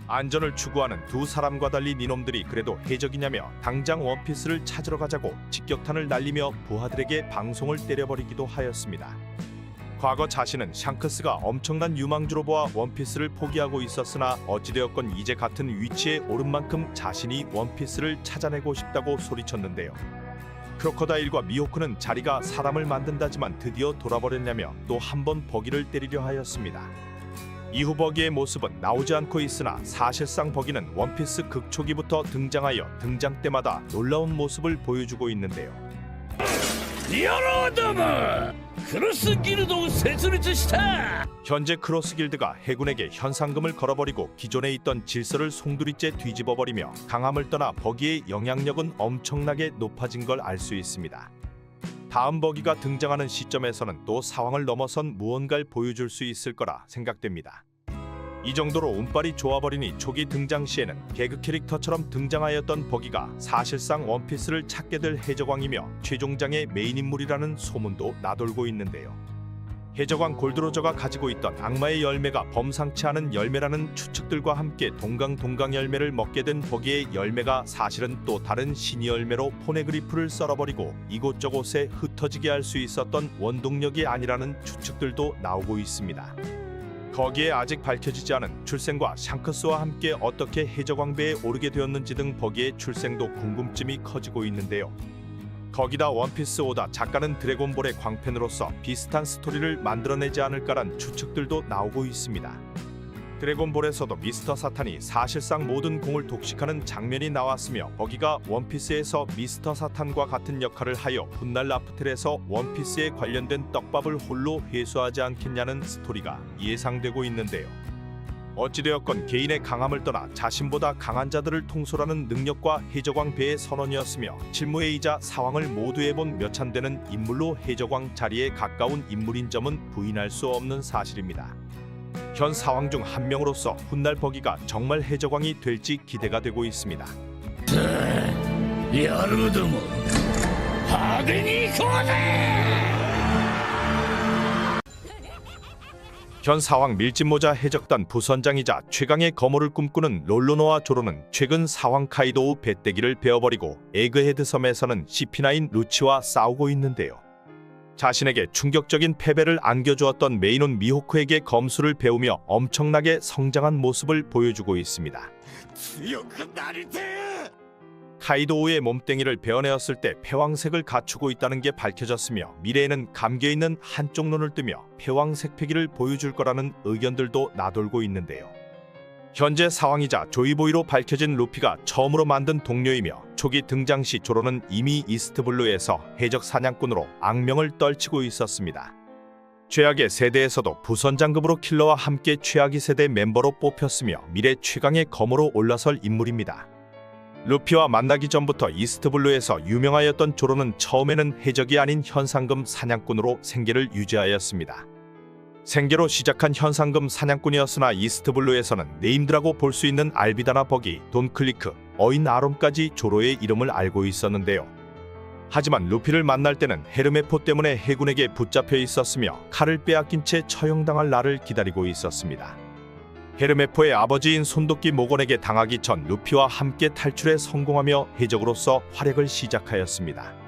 안전을 추구하는 두 사람과 달리 니놈들이 그래도 해적이냐며 당장 원피스를 찾으러 가자고 직격탄을 날리며 부하들에게 방송을 때려버리기도 하였습니다. 과거 자신은 샹크스가 엄청난 유망주로 보아 원피스를 포기하고 있었으나 어찌되었건 이제 같은 위치에 오른 만큼 자신이 원피스를 찾아내고 싶다고 소리쳤는데요. 크로커다일과 미호크는 자리가 사람을 만든다지만 드디어 돌아버렸냐며 또 한 번 버기를 때리려 하였습니다. 이후 버기의 모습은 나오지 않고 있으나 사실상 버기는 원피스 극초기부터 등장하여 등장 때마다 놀라운 모습을 보여주고 있는데요. 野郎どもクロスギルドを設立した 현재 크로스 길드가 해군에게 현상금을 걸어버리고 기존에 있던 질서를 송두리째 뒤집어버리며 강함을 떠나 버기의 영향력은 엄청나게 높아진 걸 알 수 있습니다. 다음 버기가 등장하는 시점에서는 또 사왕을 넘어선 무언가를 보여줄 수 있을 거라 생각됩니다. 이 정도로 운빨이 좋아버리니 초기 등장 시에는 개그 캐릭터처럼 등장하였던 버기가 사실상 원피스를 찾게 될 해적왕이며 최종장의 메인 인물이라는 소문도 나돌고 있는데요. 해적왕 골드로저가 가지고 있던 악마의 열매가 범상치 않은 열매라는 추측들과 함께 동강 열매를 먹게 된 버기의 열매가 사실은 또 다른 신의 열매로 포네그리프를 썰어버리고 이곳저곳에 흩어지게 할 수 있었던 원동력이 아니라는 추측들도 나오고 있습니다. 거기에 아직 밝혀지지 않은 출생과 샹크스와 함께 어떻게 해적왕배에 오르게 되었는지 등 버기의 출생도 궁금증이 커지고 있는데요. 거기다 원피스 오다 작가는 드래곤볼의 광팬으로서 비슷한 스토리를 만들어내지 않을까란 추측들도 나오고 있습니다. 드래곤볼에서도 미스터 사탄이 사실상 모든 공을 독식하는 장면이 나왔으며 버기가 원피스에서 미스터 사탄과 같은 역할을 하여 훗날 라프텔에서 원피스에 관련된 떡밥을 홀로 회수하지 않겠냐는 스토리가 예상되고 있는데요. 어찌되었건 개인의 강함을 떠나 자신보다 강한 자들을 통솔하는 능력과 해적왕 배의 선언이었으며 칠무회이자 사왕을 모두 해본 몇 안 되는 인물로 해적왕 자리에 가까운 인물인 점은 부인할 수 없는 사실입니다. 현 사왕 중 한 명으로서 훗날 버기가 정말 해적왕이 될지 기대가 되고 있습니다. やるども派手に行こうぜ 현 사왕 밀짚모자 해적단 부선장이자 최강의 거모를 꿈꾸는 롤로노와 조로는 최근 사왕 카이도우 배때기를 베어버리고 에그헤드 섬에서는 CP9 루치와 싸우고 있는데요. 자신에게 충격적인 패배를 안겨주었던 메이논 미호크에게 검수를 배우며 엄청나게 성장한 모습을 보여주고 있습니다. 카이도우의 몸뚱이를 베어내었을 때 패왕색을 갖추고 있다는 게 밝혀졌으며 미래에는 감겨있는 한쪽 눈을 뜨며 패왕색 패기를 보여줄 거라는 의견들도 나돌고 있는데요. 현재 사왕이자 조이보이로 밝혀진 루피가 처음으로 만든 동료이며 초기 등장 시 조로는 이미 이스트블루에서 해적 사냥꾼으로 악명을 떨치고 있었습니다. 최악의 세대에서도 부선장급으로 킬러와 함께 최악의 세대 멤버로 뽑혔으며 미래 최강의 거모로 올라설 인물입니다. 루피와 만나기 전부터 이스트블루에서 유명하였던 조로는 처음에는 해적이 아닌 현상금 사냥꾼으로 생계를 유지하였습니다. 생계로 시작한 현상금 사냥꾼이었으나 이스트블루에서는 네임드라고 볼 수 있는 알비다나 버기, 돈클리크, 어인 아롬까지 조로의 이름을 알고 있었는데요. 하지만 루피를 만날 때는 헤르메포 때문에 해군에게 붙잡혀 있었으며 칼을 빼앗긴 채 처형당할 날을 기다리고 있었습니다. 헤르메포의 아버지인 손도끼 모건에게 당하기 전 루피와 함께 탈출에 성공하며 해적으로서 활약을 시작하였습니다.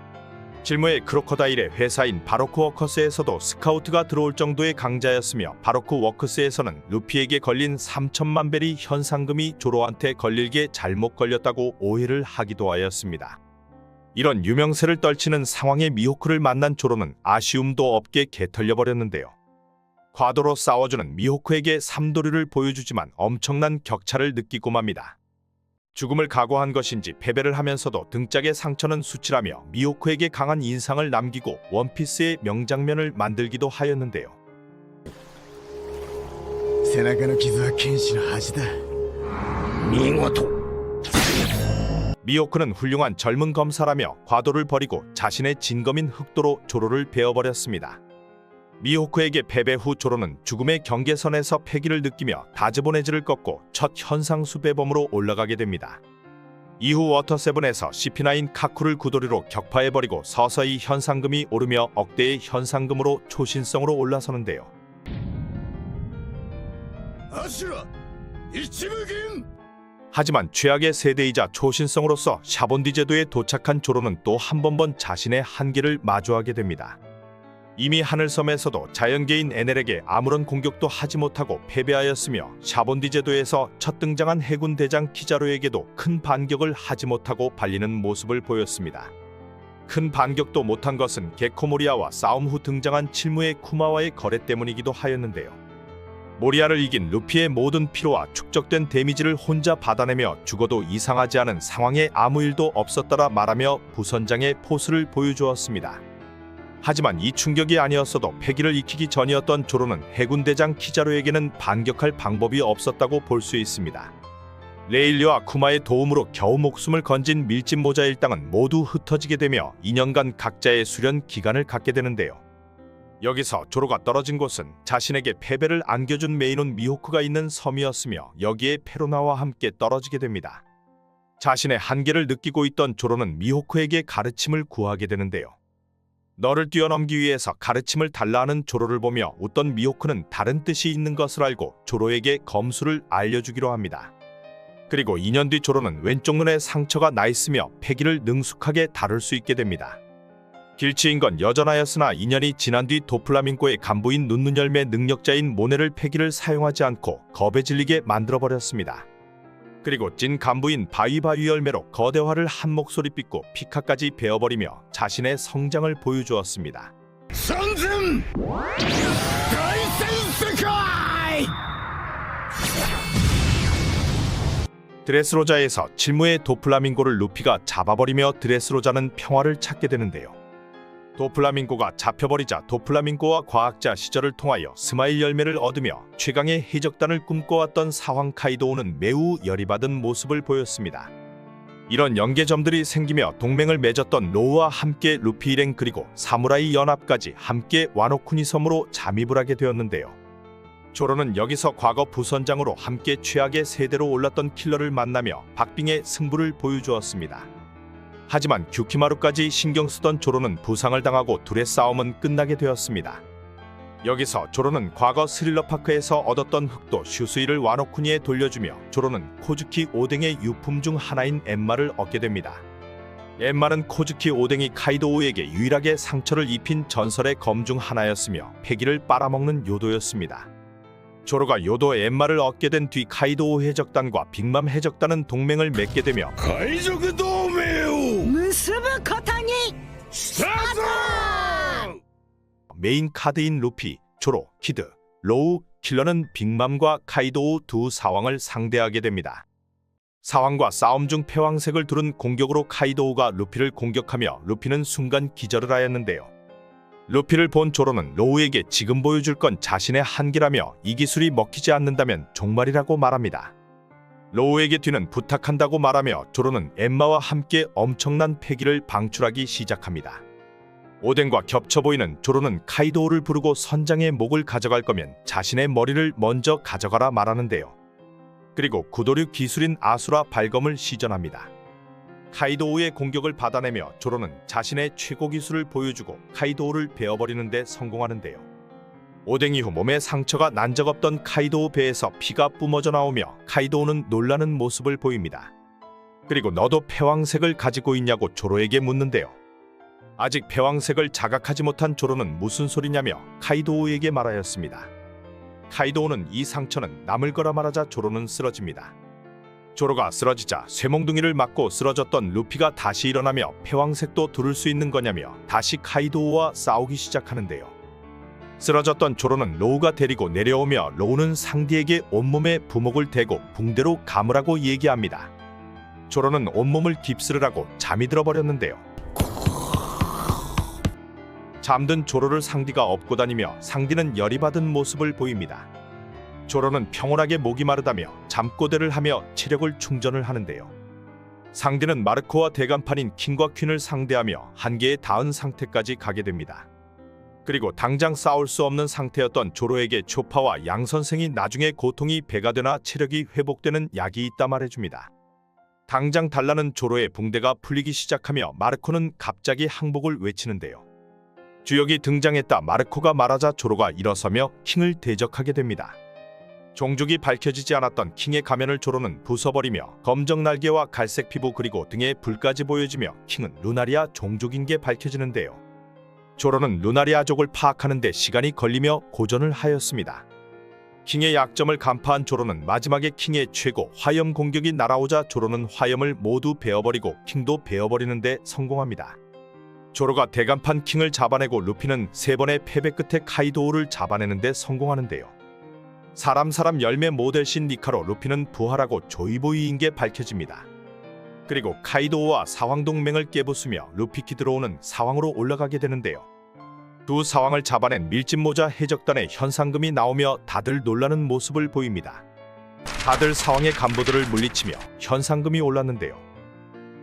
실무의 크로커다일의 회사인 바로크 워커스에서도 스카우트가 들어올 정도의 강자였으며 바로크 워커스에서는 루피에게 걸린 3천만 벨이 현상금이 조로한테 걸릴게 잘못 걸렸다고 오해를 하기도 하였습니다. 이런 유명세를 떨치는 상황의 미호크를 만난 조로는 아쉬움도 없게 개털려버렸는데요. 과도로 싸워주는 미호크에게 삼도류를 보여주지만 엄청난 격차를 느끼고 맙니다. 죽음을 각오한 것인지 패배를 하면서도 등짝의 상처는 수치라며 미호크에게 강한 인상을 남기고 원피스의 명장면을 만들기도 하였는데요. 背中の傷は剣士の恥だ。見事 미호크는 훌륭한 젊은 검사라며 과도를 버리고 자신의 진검인 흑도로 조로를 베어버렸습니다. 미호크에게 패배 후 조로는 죽음의 경계선에서 패기를 느끼며 다즈보네즈를 꺾고 첫 현상수 배범으로 올라가게 됩니다. 이후 워터세븐에서 CP9 카쿠를 구도리로 격파해버리고 서서히 현상금이 오르며 억대의 현상금으로 초신성으로 올라서는데요. アシュラ一部銀 하지만 최악의 세대이자 초신성으로서 샤본디 제도에 도착한 조로는 또 한 번 자신의 한계를 마주하게 됩니다. 이미 하늘섬에서도 자연계인 에넬에게 아무런 공격도 하지 못하고 패배하였으며 샤본디 제도에서 첫 등장한 해군 대장 키자로에게도 큰 반격을 하지 못하고 발리는 모습을 보였습니다. 큰 반격도 못한 것은 게코모리아와 싸움 후 등장한 칠무의 쿠마와의 거래 때문이기도 하였는데요. 모리아를 이긴 루피의 모든 피로와 축적된 데미지를 혼자 받아내며 죽어도 이상하지 않은 상황에 아무 일도 없었다라 말하며 부선장의 포스를 보여주었습니다. 하지만 이 충격이 아니었어도 패기를 익히기 전이었던 조로는 해군 대장 키자로에게는 반격할 방법이 없었다고 볼 수 있습니다. 레일리와 쿠마의 도움으로 겨우 목숨을 건진 밀짚모자 일당은 모두 흩어지게 되며 2년간 각자의 수련 기간을 갖게 되는데요. 여기서 조로가 떨어진 곳은 자신에게 패배를 안겨준 메이논 미호크가 있는 섬이었으며 여기에 페로나와 함께 떨어지게 됩니다. 자신의 한계를 느끼고 있던 조로는 미호크에게 가르침을 구하게 되는데요. 너를 뛰어넘기 위해서 가르침을 달라 하는 조로를 보며 웃던 미호크는 다른 뜻이 있는 것을 알고 조로에게 검수를 알려주기로 합니다. 그리고 2년 뒤 조로는 왼쪽 눈에 상처가 나 있으며 패기를 능숙하게 다룰 수 있게 됩니다. 길치인 건 여전하였으나 2년이 지난 뒤 도플라밍고의 간부인 눈열매 능력자인 모네를 패기를 사용하지 않고 겁에 질리게 만들어버렸습니다. 그리고 찐 간부인 바위바위 열매로 거대화를 한 목소리 삐고 피카까지 베어버리며 자신의 성장을 보여주었습니다. 三千大戦世界 드레스로자에서 칠무의 도플라밍고를 루피가 잡아버리며 드레스로자는 평화를 찾게 되는데요. 도플라밍고가 잡혀버리자 도플라밍고와 과학자 시절을 통하여 스마일 열매를 얻으며 최강의 해적단을 꿈꿔왔던 사황 카이도우는 매우 열이받은 모습을 보였습니다. 이런 연계점들이 생기며 동맹을 맺었던 로우와 함께 루피 일행 그리고 사무라이 연합까지 함께 와노쿠니 섬으로 잠입을 하게 되었는데요. 조로는 여기서 과거 부선장으로 함께 최악의 세대로 올랐던 킬러를 만나며 박빙의 승부를 보여주었습니다. 하지만 규키마루까지 신경 쓰던 조로는 부상을 당하고 둘의 싸움은 끝나게 되었습니다. 여기서 조로는 과거 스릴러파크에서 얻었던 흑도 슈스이를 와노쿠니에 돌려주며 조로는 코즈키 오뎅의 유품 중 하나인 엠마를 얻게 됩니다. 엠마는 코즈키 오뎅이 카이도우에게 유일하게 상처를 입힌 전설의 검 중 하나였으며 패기를 빨아먹는 요도였습니다. 조로가 요도 엠마를 얻게 된 뒤 카이도우 해적단과 빅맘 해적단은 동맹을 맺게 되며 海賊同盟を結ぶことにスタート 메인 카드인 루피, 조로, 키드, 로우, 킬러는 빅맘과 카이도우 두 사왕을 상대하게 됩니다. 사왕과 싸움 중 패왕색을 두른 공격으로 카이도우가 루피를 공격하며 루피는 순간 기절을 하였는데요. 루피를 본 조로는 로우에게 지금 보여줄 건 자신의 한계라며 이 기술이 먹히지 않는다면 종말이라고 말합니다. 로우에게 뒤는 부탁한다고 말하며 조로는 엠마와 함께 엄청난 패기를 방출하기 시작합니다. 오뎅과 겹쳐 보이는 조로는 카이도우를 부르고 선장의 목을 가져갈 거면 자신의 머리를 먼저 가져가라 말하는데요. 그리고 구도류 기술인 아수라 발검을 시전합니다. 카이도우의 공격을 받아내며 조로는 자신의 최고 기술을 보여주고 카이도우를 베어버리는 데 성공하는데요. 오뎅 이후 몸에 상처가 난 적 없던 카이도우 배에서 피가 뿜어져 나오며 카이도우는 놀라는 모습을 보입니다. 그리고 너도 패왕색을 가지고 있냐고 조로에게 묻는데요. 아직 패왕색을 자각하지 못한 조로는 무슨 소리냐며 카이도우에게 말하였습니다. 카이도우는 이 상처는 남을 거라 말하자 조로는 쓰러집니다. 조로가 쓰러지자 쇠몽둥이를 맞고 쓰러졌던 루피가 다시 일어나며 패왕색도 두를 수 있는 거냐며 다시 카이도우와 싸우기 시작하는데요. 쓰러졌던 조로는 로우가 데리고 내려오며 로우는 상디에게 온몸에 부목을 대고 붕대로 감으라고 얘기합니다. 조로는 온몸을 깁스를 하고 잠이 들어버렸는데요. 잠든 조로를 상디가 업고 다니며 상디는 열이 받은 모습을 보입니다. 조로는 평온하게 목이 마르다며 잠꼬대를 하며 체력을 충전을 하는데요. 상디는 마르코와 대간판인 킹과 퀸을 상대하며 한계에 닿은 상태까지 가게 됩니다. 그리고 당장 싸울 수 없는 상태였던 조로에게 초파와 양 선생이 나중에 고통이 배가 되나 체력이 회복되는 약이 있다 말해줍니다. 당장 달라는 조로의 붕대가 풀리기 시작하며 마르코는 갑자기 항복을 외치는데요. 주역이 등장했다 마르코가 말하자 조로가 일어서며 킹을 대적하게 됩니다. 종족이 밝혀지지 않았던 킹의 가면을 조로는 부숴버리며 검정 날개와 갈색 피부 그리고 등에 불까지 보여지며 킹은 루나리아 종족인 게 밝혀지는데요. 조로는 루나리아족을 파악하는 데 시간이 걸리며 고전을 하였습니다. 킹의 약점을 간파한 조로는 마지막에 킹의 최고 화염 공격이 날아오자 조로는 화염을 모두 베어버리고 킹도 베어버리는 데 성공합니다. 조로가 대간판 킹을 잡아내고 루피는 3번의 패배 끝에 카이도우를 잡아내는 데 성공하는데요. 사람 열매 모델신 니카로 루피는 부활하고 조이보이인 게 밝혀집니다. 그리고 카이도우와 사황 동맹을 깨부수며 루피키 들어오는 사황으로 올라가게 되는데요. 두 사황을 잡아낸 밀짚모자 해적단의 현상금이 나오며 다들 놀라는 모습을 보입니다. 다들 사황의 간부들을 물리치며 현상금이 올랐는데요.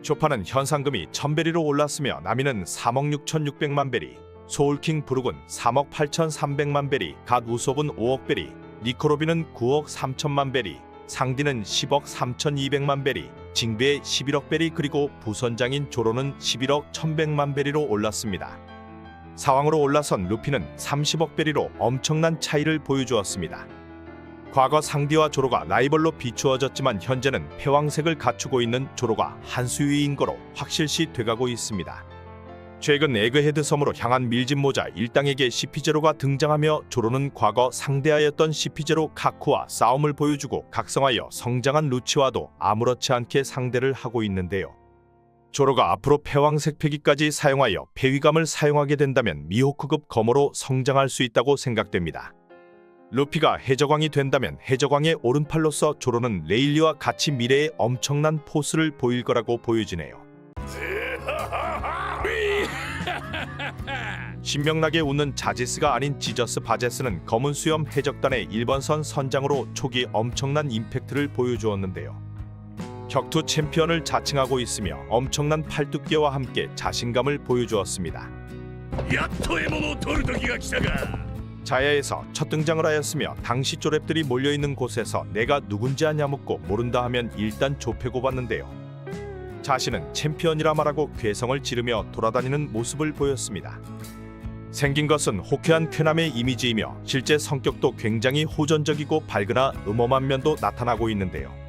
쇼파는 현상금이 1000베리로 올랐으며 나미는 3억 6600만 베리, 소울킹 브룩은 3억 8300만 베리, 갓 우솝은 5억 베리, 니코로비는 9억 3천만 베리, 상디는 10억 3200만 베리, 징베의 11억 베리 그리고 부선장인 조로는 11억 1100만 베리로 올랐습니다. 사왕으로 올라선 루피는 30억 베리로 엄청난 차이를 보여주었습니다. 과거 상디와 조로가 라이벌로 비추어졌지만 현재는 패왕색을 갖추고 있는 조로가 한 수위인 거로 확실시 돼가고 있습니다. 최근 에그헤드 섬으로 향한 밀짚모자 일당에게 CP0가 등장하며 조로는 과거 상대하였던 CP0 카쿠와 싸움을 보여주고 각성하여 성장한 루치와도 아무렇지 않게 상대를 하고 있는데요. 조로가 앞으로 패왕색 패기까지 사용하여 패위감을 사용하게 된다면 미호크급 검으로 성장할 수 있다고 생각됩니다. 루피가 해적왕이 된다면 해적왕의 오른팔로서 조로는 레일리와 같이 미래의 엄청난 포스를 보일 거라고 보여지네요. 신명나게 웃는 자지스가 아닌 지저스 바제스는 검은 수염 해적단의 1번선 선장으로 초기 엄청난 임팩트를 보여주었는데요. 격투 챔피언을 자칭하고 있으며 엄청난 팔뚝뼈와 함께 자신감을 보여주었습니다. やっと獲物を取る時が来たか 자야에서 첫 등장을 하였으며 당시 쪼랩들이 몰려있는 곳에서 내가 누군지 아냐 묻고 모른다 하면 일단 좁혀고봤는데요. 자신은 챔피언이라 말하고 괴성을 지르며 돌아다니는 모습을 보였습니다. 생긴 것은 호쾌한 쾌남의 이미지이며 실제 성격도 굉장히 호전적이고 밝으나 음험한 면도 나타나고 있는데요.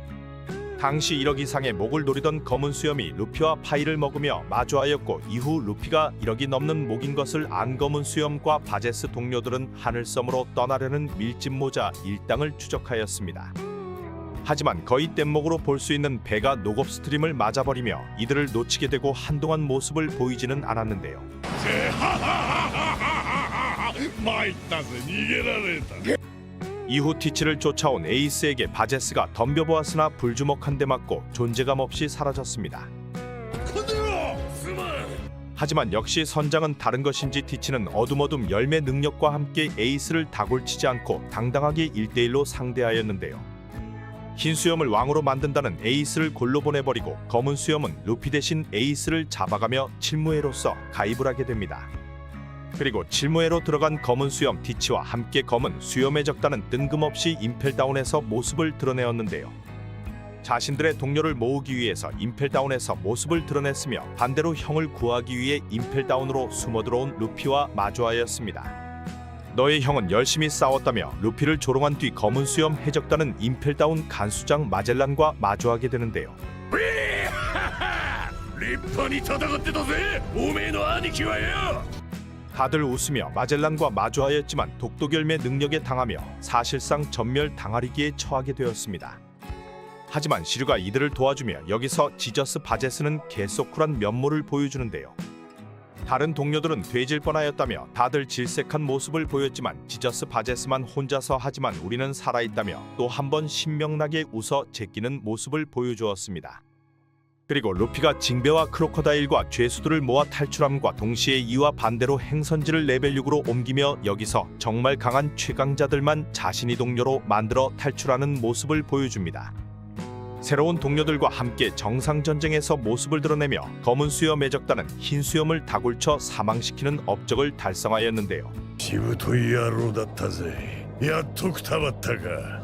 당시 1억 이상의 목을 노리던 검은 수염이 루피와 파이를 먹으며 마주하였고 이후 루피가 1억이 넘는 목인 것을 안 검은 수염과 바제스 동료들은 하늘섬으로 떠나려는 밀짚 모자 일당을 추적하였습니다. 하지만 거의 뗏목으로 볼 수 있는 배가 녹업 스트림을 맞아버리며 이들을 놓치게 되고 한동안 모습을 보이지는 않았는데요. 参ったぜ逃げられた 이후 티치를 쫓아온 에이스에게 바제스가 덤벼보았으나 불주먹 한 대 맞고 존재감 없이 사라졌습니다. すまん 하지만 역시 선장은 다른 것인지 티치는 어둠어둠 열매 능력과 함께 에이스를 다굴치지 않고 당당하게 1대1로 상대하였는데요. 흰 수염을 왕으로 만든다는 에이스를 골로 보내버리고 검은 수염은 루피 대신 에이스를 잡아가며 칠무회로서 가입을 하게 됩니다. 그리고 칠무회로 들어간 검은 수염 티치와 함께 검은 수염의 적단은 뜬금없이 임펠다운에서 모습을 드러내었는데요. 자신들의 동료를 모으기 위해서 임펠다운에서 모습을 드러냈으며 반대로 형을 구하기 위해 임펠다운으로 숨어들어온 루피와 마주하였습니다. 너의 형은 열심히 싸웠다며 루피를 조롱한 뒤 검은 수염 해적단은 임펠다운 간수장 마젤란과 마주하게 되는데요. 立派に戦ってたぜおめえの兄貴はよ 다들 웃으며 마젤란과 마주하였지만 독도결매 능력에 당하며 사실상 전멸당하리기에 처하게 되었습니다. 하지만 시류가 이들을 도와주며 여기서 지저스 바제스는 개소쿨한 면모를 보여주는데요. 다른 동료들은 돼질 뻔하였다며 다들 질색한 모습을 보였지만 지저스 바제스만 혼자서 하지만 우리는 살아있다며 또 한 번 신명나게 웃어 제끼는 모습을 보여주었습니다. 그리고 루피가 징베와 크로커다일과 죄수들을 모아 탈출함과 동시에 이와 반대로 행선지를 레벨 6으로 옮기며 여기서 정말 강한 최강자들만 자신이 동료로 만들어 탈출하는 모습을 보여줍니다. 새로운 동료들과 함께 정상전쟁에서 모습을 드러내며 검은 수염 해적단은 흰 수염을 다굴쳐 사망시키는 업적을 달성하였는데요. しぶとい野郎だったぜやっとくたばったか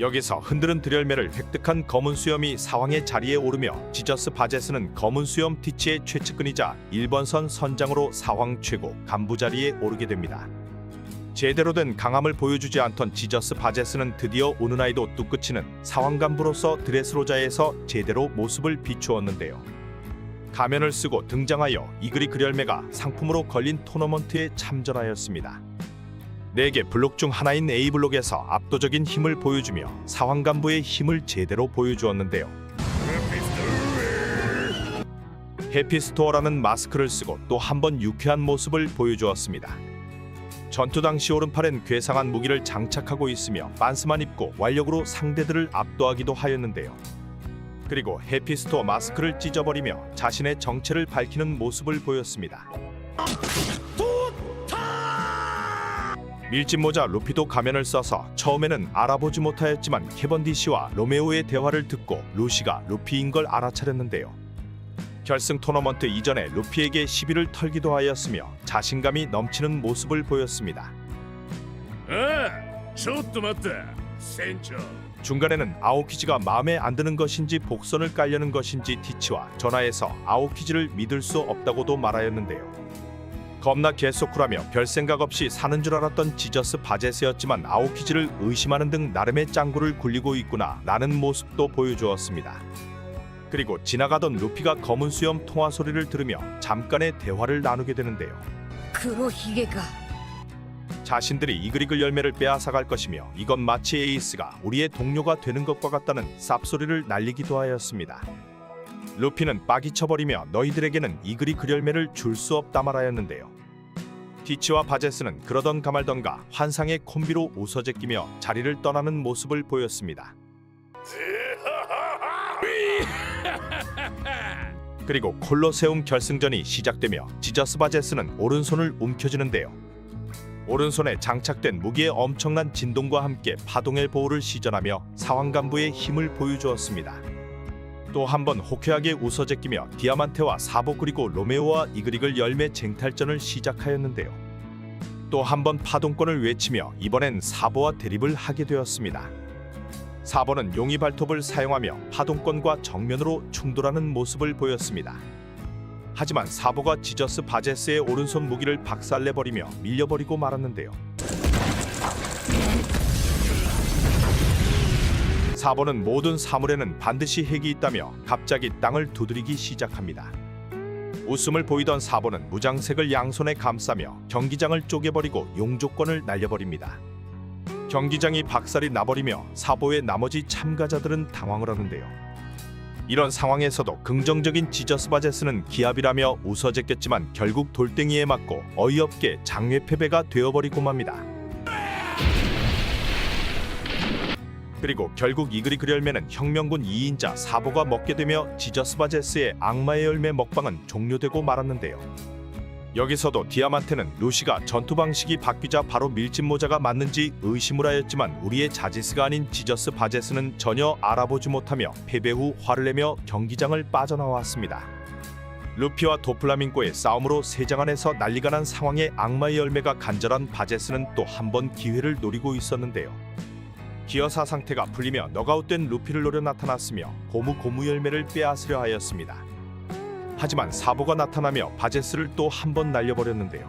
여기서 흔드는 들열매를 획득한 검은 수염이 사왕의 자리에 오르며 지저스 바제스는 검은 수염 티치의 최측근이자 1번선 선장으로 사왕 최고 간부 자리에 오르게 됩니다. 제대로 된 강함을 보여주지 않던 지저스 바제스는 드디어 오는 아이도 뚝끝이는 사왕 간부로서 드레스로자에서 제대로 모습을 비추었는데요. 가면을 쓰고 등장하여 이그리 그열매가 상품으로 걸린 토너먼트에 참전하였습니다. 4개 블록 중 하나인 A블록에서 압도적인 힘을 보여주며 사왕 간부의 힘을 제대로 보여주었는데요. 해피스토어라는 마스크를 쓰고 또 한 번 유쾌한 모습을 보여주었습니다. 전투 당시 오른팔엔 괴상한 무기를 장착하고 있으며 빤스만 입고 완력으로 상대들을 압도하기도 하였는데요. 그리고 해피스토어 마스크를 찢어버리며 자신의 정체를 밝히는 모습을 보였습니다. 밀짚 모자 루피도 가면을 써서 처음에는 알아보지 못하였지만 캐번디시와 로메오의 대화를 듣고 루시가 루피인 걸 알아차렸는데요. 결승 토너먼트 이전에 루피에게 시비를 털기도 하였으며 자신감이 넘치는 모습을 보였습니다. ああちょっと待った船長 중간에는 아오키즈가 마음에 안 드는 것인지 복선을 깔려는 것인지 티치와 전화해서 아오키즈를 믿을 수 없다고도 말하였는데요. 겁나 개소쿨하며 별 생각 없이 사는 줄 알았던 지저스 바제스였지만 아오키즈를 의심하는 등 나름의 짱구를 굴리고 있구나 라는 모습도 보여주었습니다. 그리고 지나가던 루피가 검은 수염 통화 소리를 들으며 잠깐의 대화를 나누게 되는데요. 黒ひげか 자신들이 이글이글 열매를 빼앗아갈 것이며 이건 마치 에이스가 우리의 동료가 되는 것과 같다는 쌉소리를 날리기도 하였습니다. 루피는 빠기쳐버리며 너희들에게는 이글이글 열매를 줄 수 없다 말하였는데요. 티치와 바제스는 그러던 가말던가 환상의 콤비로 웃어제끼며 자리를 떠나는 모습을 보였습니다. 그리고 콜로세움 결승전이 시작되며 지저스 바제스는 오른손을 움켜쥐는데요. 오른손에 장착된 무기의 엄청난 진동과 함께 파동의 보호를 시전하며 상황간부의 힘을 보여주었습니다. 또 한 번 호쾌하게 웃어제끼며 디아만테와 사보 그리고 로메오와 이그릭을 열매 쟁탈전을 시작하였는데요. 또 한 번 파동권을 외치며 이번엔 사보와 대립을 하게 되었습니다. 사보는 용의 발톱을 사용하며 파동권과 정면으로 충돌하는 모습을 보였습니다. 하지만 사보가 지저스 바제스의 오른손 무기를 박살내버리며 밀려버리고 말았는데요. 사보는 모든 사물에는 반드시 핵이 있다며 갑자기 땅을 두드리기 시작합니다. 웃음을 보이던 사보는 무장색을 양손에 감싸며 경기장을 쪼개버리고 용조권을 날려버립니다. 경기장이 박살이 나버리며 사보의 나머지 참가자들은 당황을 하는데요. 이런 상황에서도 긍정적인 지저스 바제스는 기합이라며 웃어제꼈지만 결국 돌덩이에 맞고 어이없게 장외 패배가 되어버리고 맙니다. 그리고 결국 이그릭 열매는 혁명군 2인자 사보가 먹게 되며 지저스 바제스의 악마의 열매 먹방은 종료되고 말았는데요. 여기서도 디아만테는 루시가 전투 방식이 바뀌자 바로 밀짚 모자가 맞는지 의심을 하였지만 우리의 자지스가 아닌 지저스 바제스는 전혀 알아보지 못하며 패배 후 화를 내며 경기장을 빠져나왔습니다. 루피와 도플라밍고의 싸움으로 세장 안에서 난리가 난 상황에 악마의 열매가 간절한 바제스는 또 한 번 기회를 노리고 있었는데요. 기어사 상태가 풀리며 너가웃된 루피를 노려 나타났으며 고무 열매를 빼앗으려 하였습니다. 하지만 사보가 나타나며 바제스를 또 한 번 날려버렸는데요.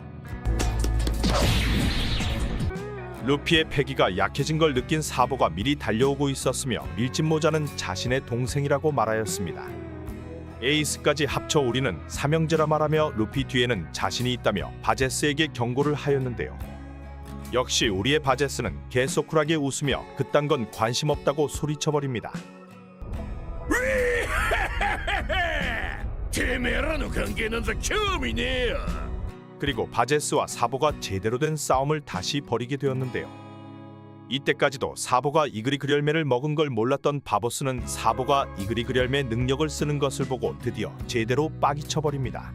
루피의 패기가 약해진 걸 느낀 사보가 미리 달려오고 있었으며 밀짚 모자는 자신의 동생이라고 말하였습니다. 에이스까지 합쳐 우리는 삼형제라 말하며 루피 뒤에는 자신이 있다며 바제스에게 경고를 하였는데요. 역시 우리의 바제스는 계속 쿨하게 웃으며 그딴 건 관심 없다고 소리쳐버립니다. てめえらの関係なんざ興味ねえよ 그리고 바제스와 사보가 제대로 된 싸움을 다시 벌이게 되었는데요. 이때까지도 사보가 이그릭 열매를 먹은 걸 몰랐던 바보스는 사보가 이그릭 열매 능력을 쓰는 것을 보고 드디어 제대로 빠기쳐버립니다.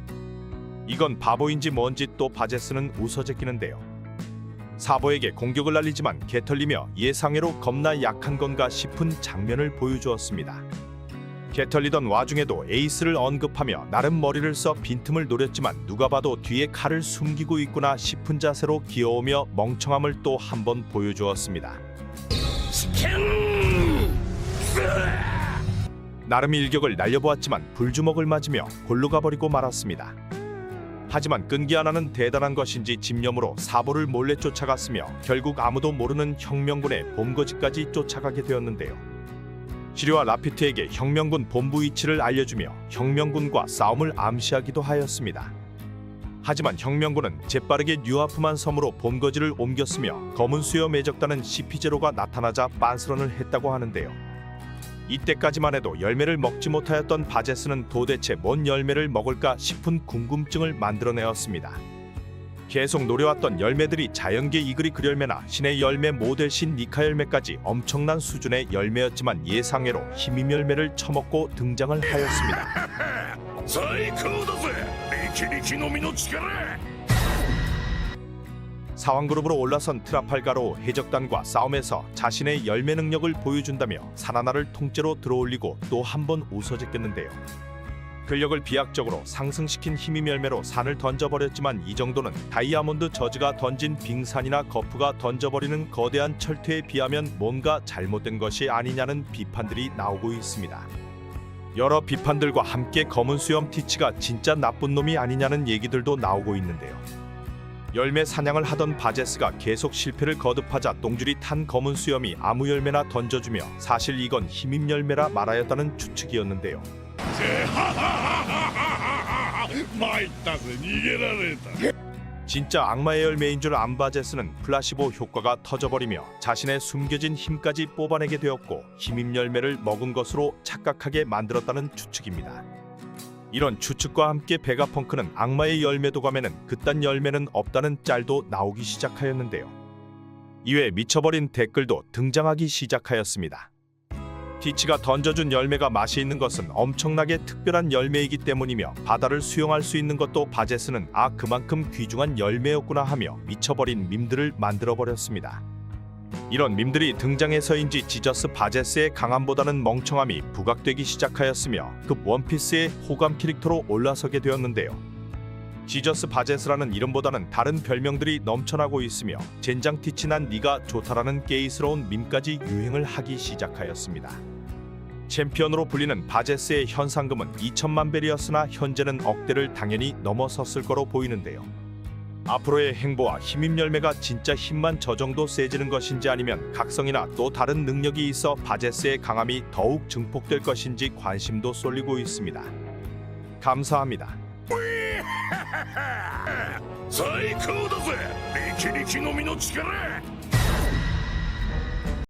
이건 바보인지 뭔지 또 바제스는 웃어제끼는데요. 사보에게 공격을 날리지만 개털리며 예상외로 겁나 약한 건가 싶은 장면을 보여주었습니다. 개털리던 와중에도 에이스를 언급하며 나름 머리를 써 빈틈을 노렸지만 누가 봐도 뒤에 칼을 숨기고 있구나 싶은 자세로 귀여우며 멍청함을 또 한 번 보여주었습니다. 나름 일격을 날려보았지만 불주먹을 맞으며 골로 가버리고 말았습니다. 하지만 끈기 하나는 대단한 것인지 집념으로 사보를 몰래 쫓아갔으며 결국 아무도 모르는 혁명군의 본거지까지 쫓아가게 되었는데요. 시리와 라피트에게 혁명군 본부 위치를 알려주며 혁명군과 싸움을 암시하기도 하였습니다. 하지만 혁명군은 재빠르게 뉴아프만 섬으로 본거지를 옮겼으며 검은 수여 매적단은 CP0가 나타나자 빤스런을 했다고 하는데요. 이때까지만 해도 열매를 먹지 못하였던 바제스는 도대체 뭔 열매를 먹을까 싶은 궁금증을 만들어내었습니다. 계속 노려왔던 열매들이 자연계 이그릭 열매나 신의 열매 모델 신 니카 열매까지 엄청난 수준의 열매였지만 예상외로 힘임 열매를 처먹고 등장을 하였습니다. 最高だぜ力力のみの力 사왕그룹으로 올라선 트라팔가로 해적단과 싸움에서 자신의 열매 능력을 보여준다며 산 하나를 통째로 들어올리고 또 한 번 웃어제꼈는데요. 근력을 비약적으로 상승시킨 힘임 열매로 산을 던져버렸지만 이 정도는 다이아몬드 저즈가 던진 빙산이나 거프가 던져버리는 거대한 철퇴에 비하면 뭔가 잘못된 것이 아니냐는 비판들이 나오고 있습니다. 여러 비판들과 함께 검은 수염 티치가 진짜 나쁜 놈이 아니냐는 얘기들도 나오고 있는데요. 열매 사냥을 하던 바제스가 계속 실패를 거듭하자 똥줄이 탄 검은 수염이 아무 열매나 던져주며 사실 이건 힘임 열매라 말하였다는 추측이었는데요. 参ったぜ逃げられた 진짜 악마의 열매인 줄 안 바제스는 플라시보 효과가 터져버리며 자신의 숨겨진 힘까지 뽑아내게 되었고 힘임 열매를 먹은 것으로 착각하게 만들었다는 추측입니다. 이런 추측과 함께 베가펑크는 악마의 열매도감에는 그딴 열매는 없다는 짤도 나오기 시작하였는데요. 이외에 미쳐버린 댓글도 등장하기 시작하였습니다. 티치가 던져준 열매가 맛이 있는 것은 엄청나게 특별한 열매이기 때문이며 바다를 수용할 수 있는 것도 바제스는 그만큼 귀중한 열매였구나 하며 미쳐버린 밈들을 만들어버렸습니다. 이런 밈들이 등장해서인지 지저스 바제스의 강함보다는 멍청함이 부각되기 시작하였으며 급 원피스의 호감 캐릭터로 올라서게 되었는데요. 지저스 바제스라는 이름보다는 다른 별명들이 넘쳐나고 있으며 젠장 티치 난 니가 좋다라는 게이스러운 밈까지 유행을 하기 시작하였습니다. 챔피언으로 불리는 바제스의 현상금은 2천만 벨이었으나 현재는 억대를 당연히 넘어섰을 거로 보이는데요. 앞으로의 행보와 힘입 열매가 진짜 힘만 저 정도 세지는 것인지 아니면 각성이나 또 다른 능력이 있어 바제스의 강함이 더욱 증폭될 것인지 관심도 쏠리고 있습니다. 감사합니다. 最高だぜ力力のみの力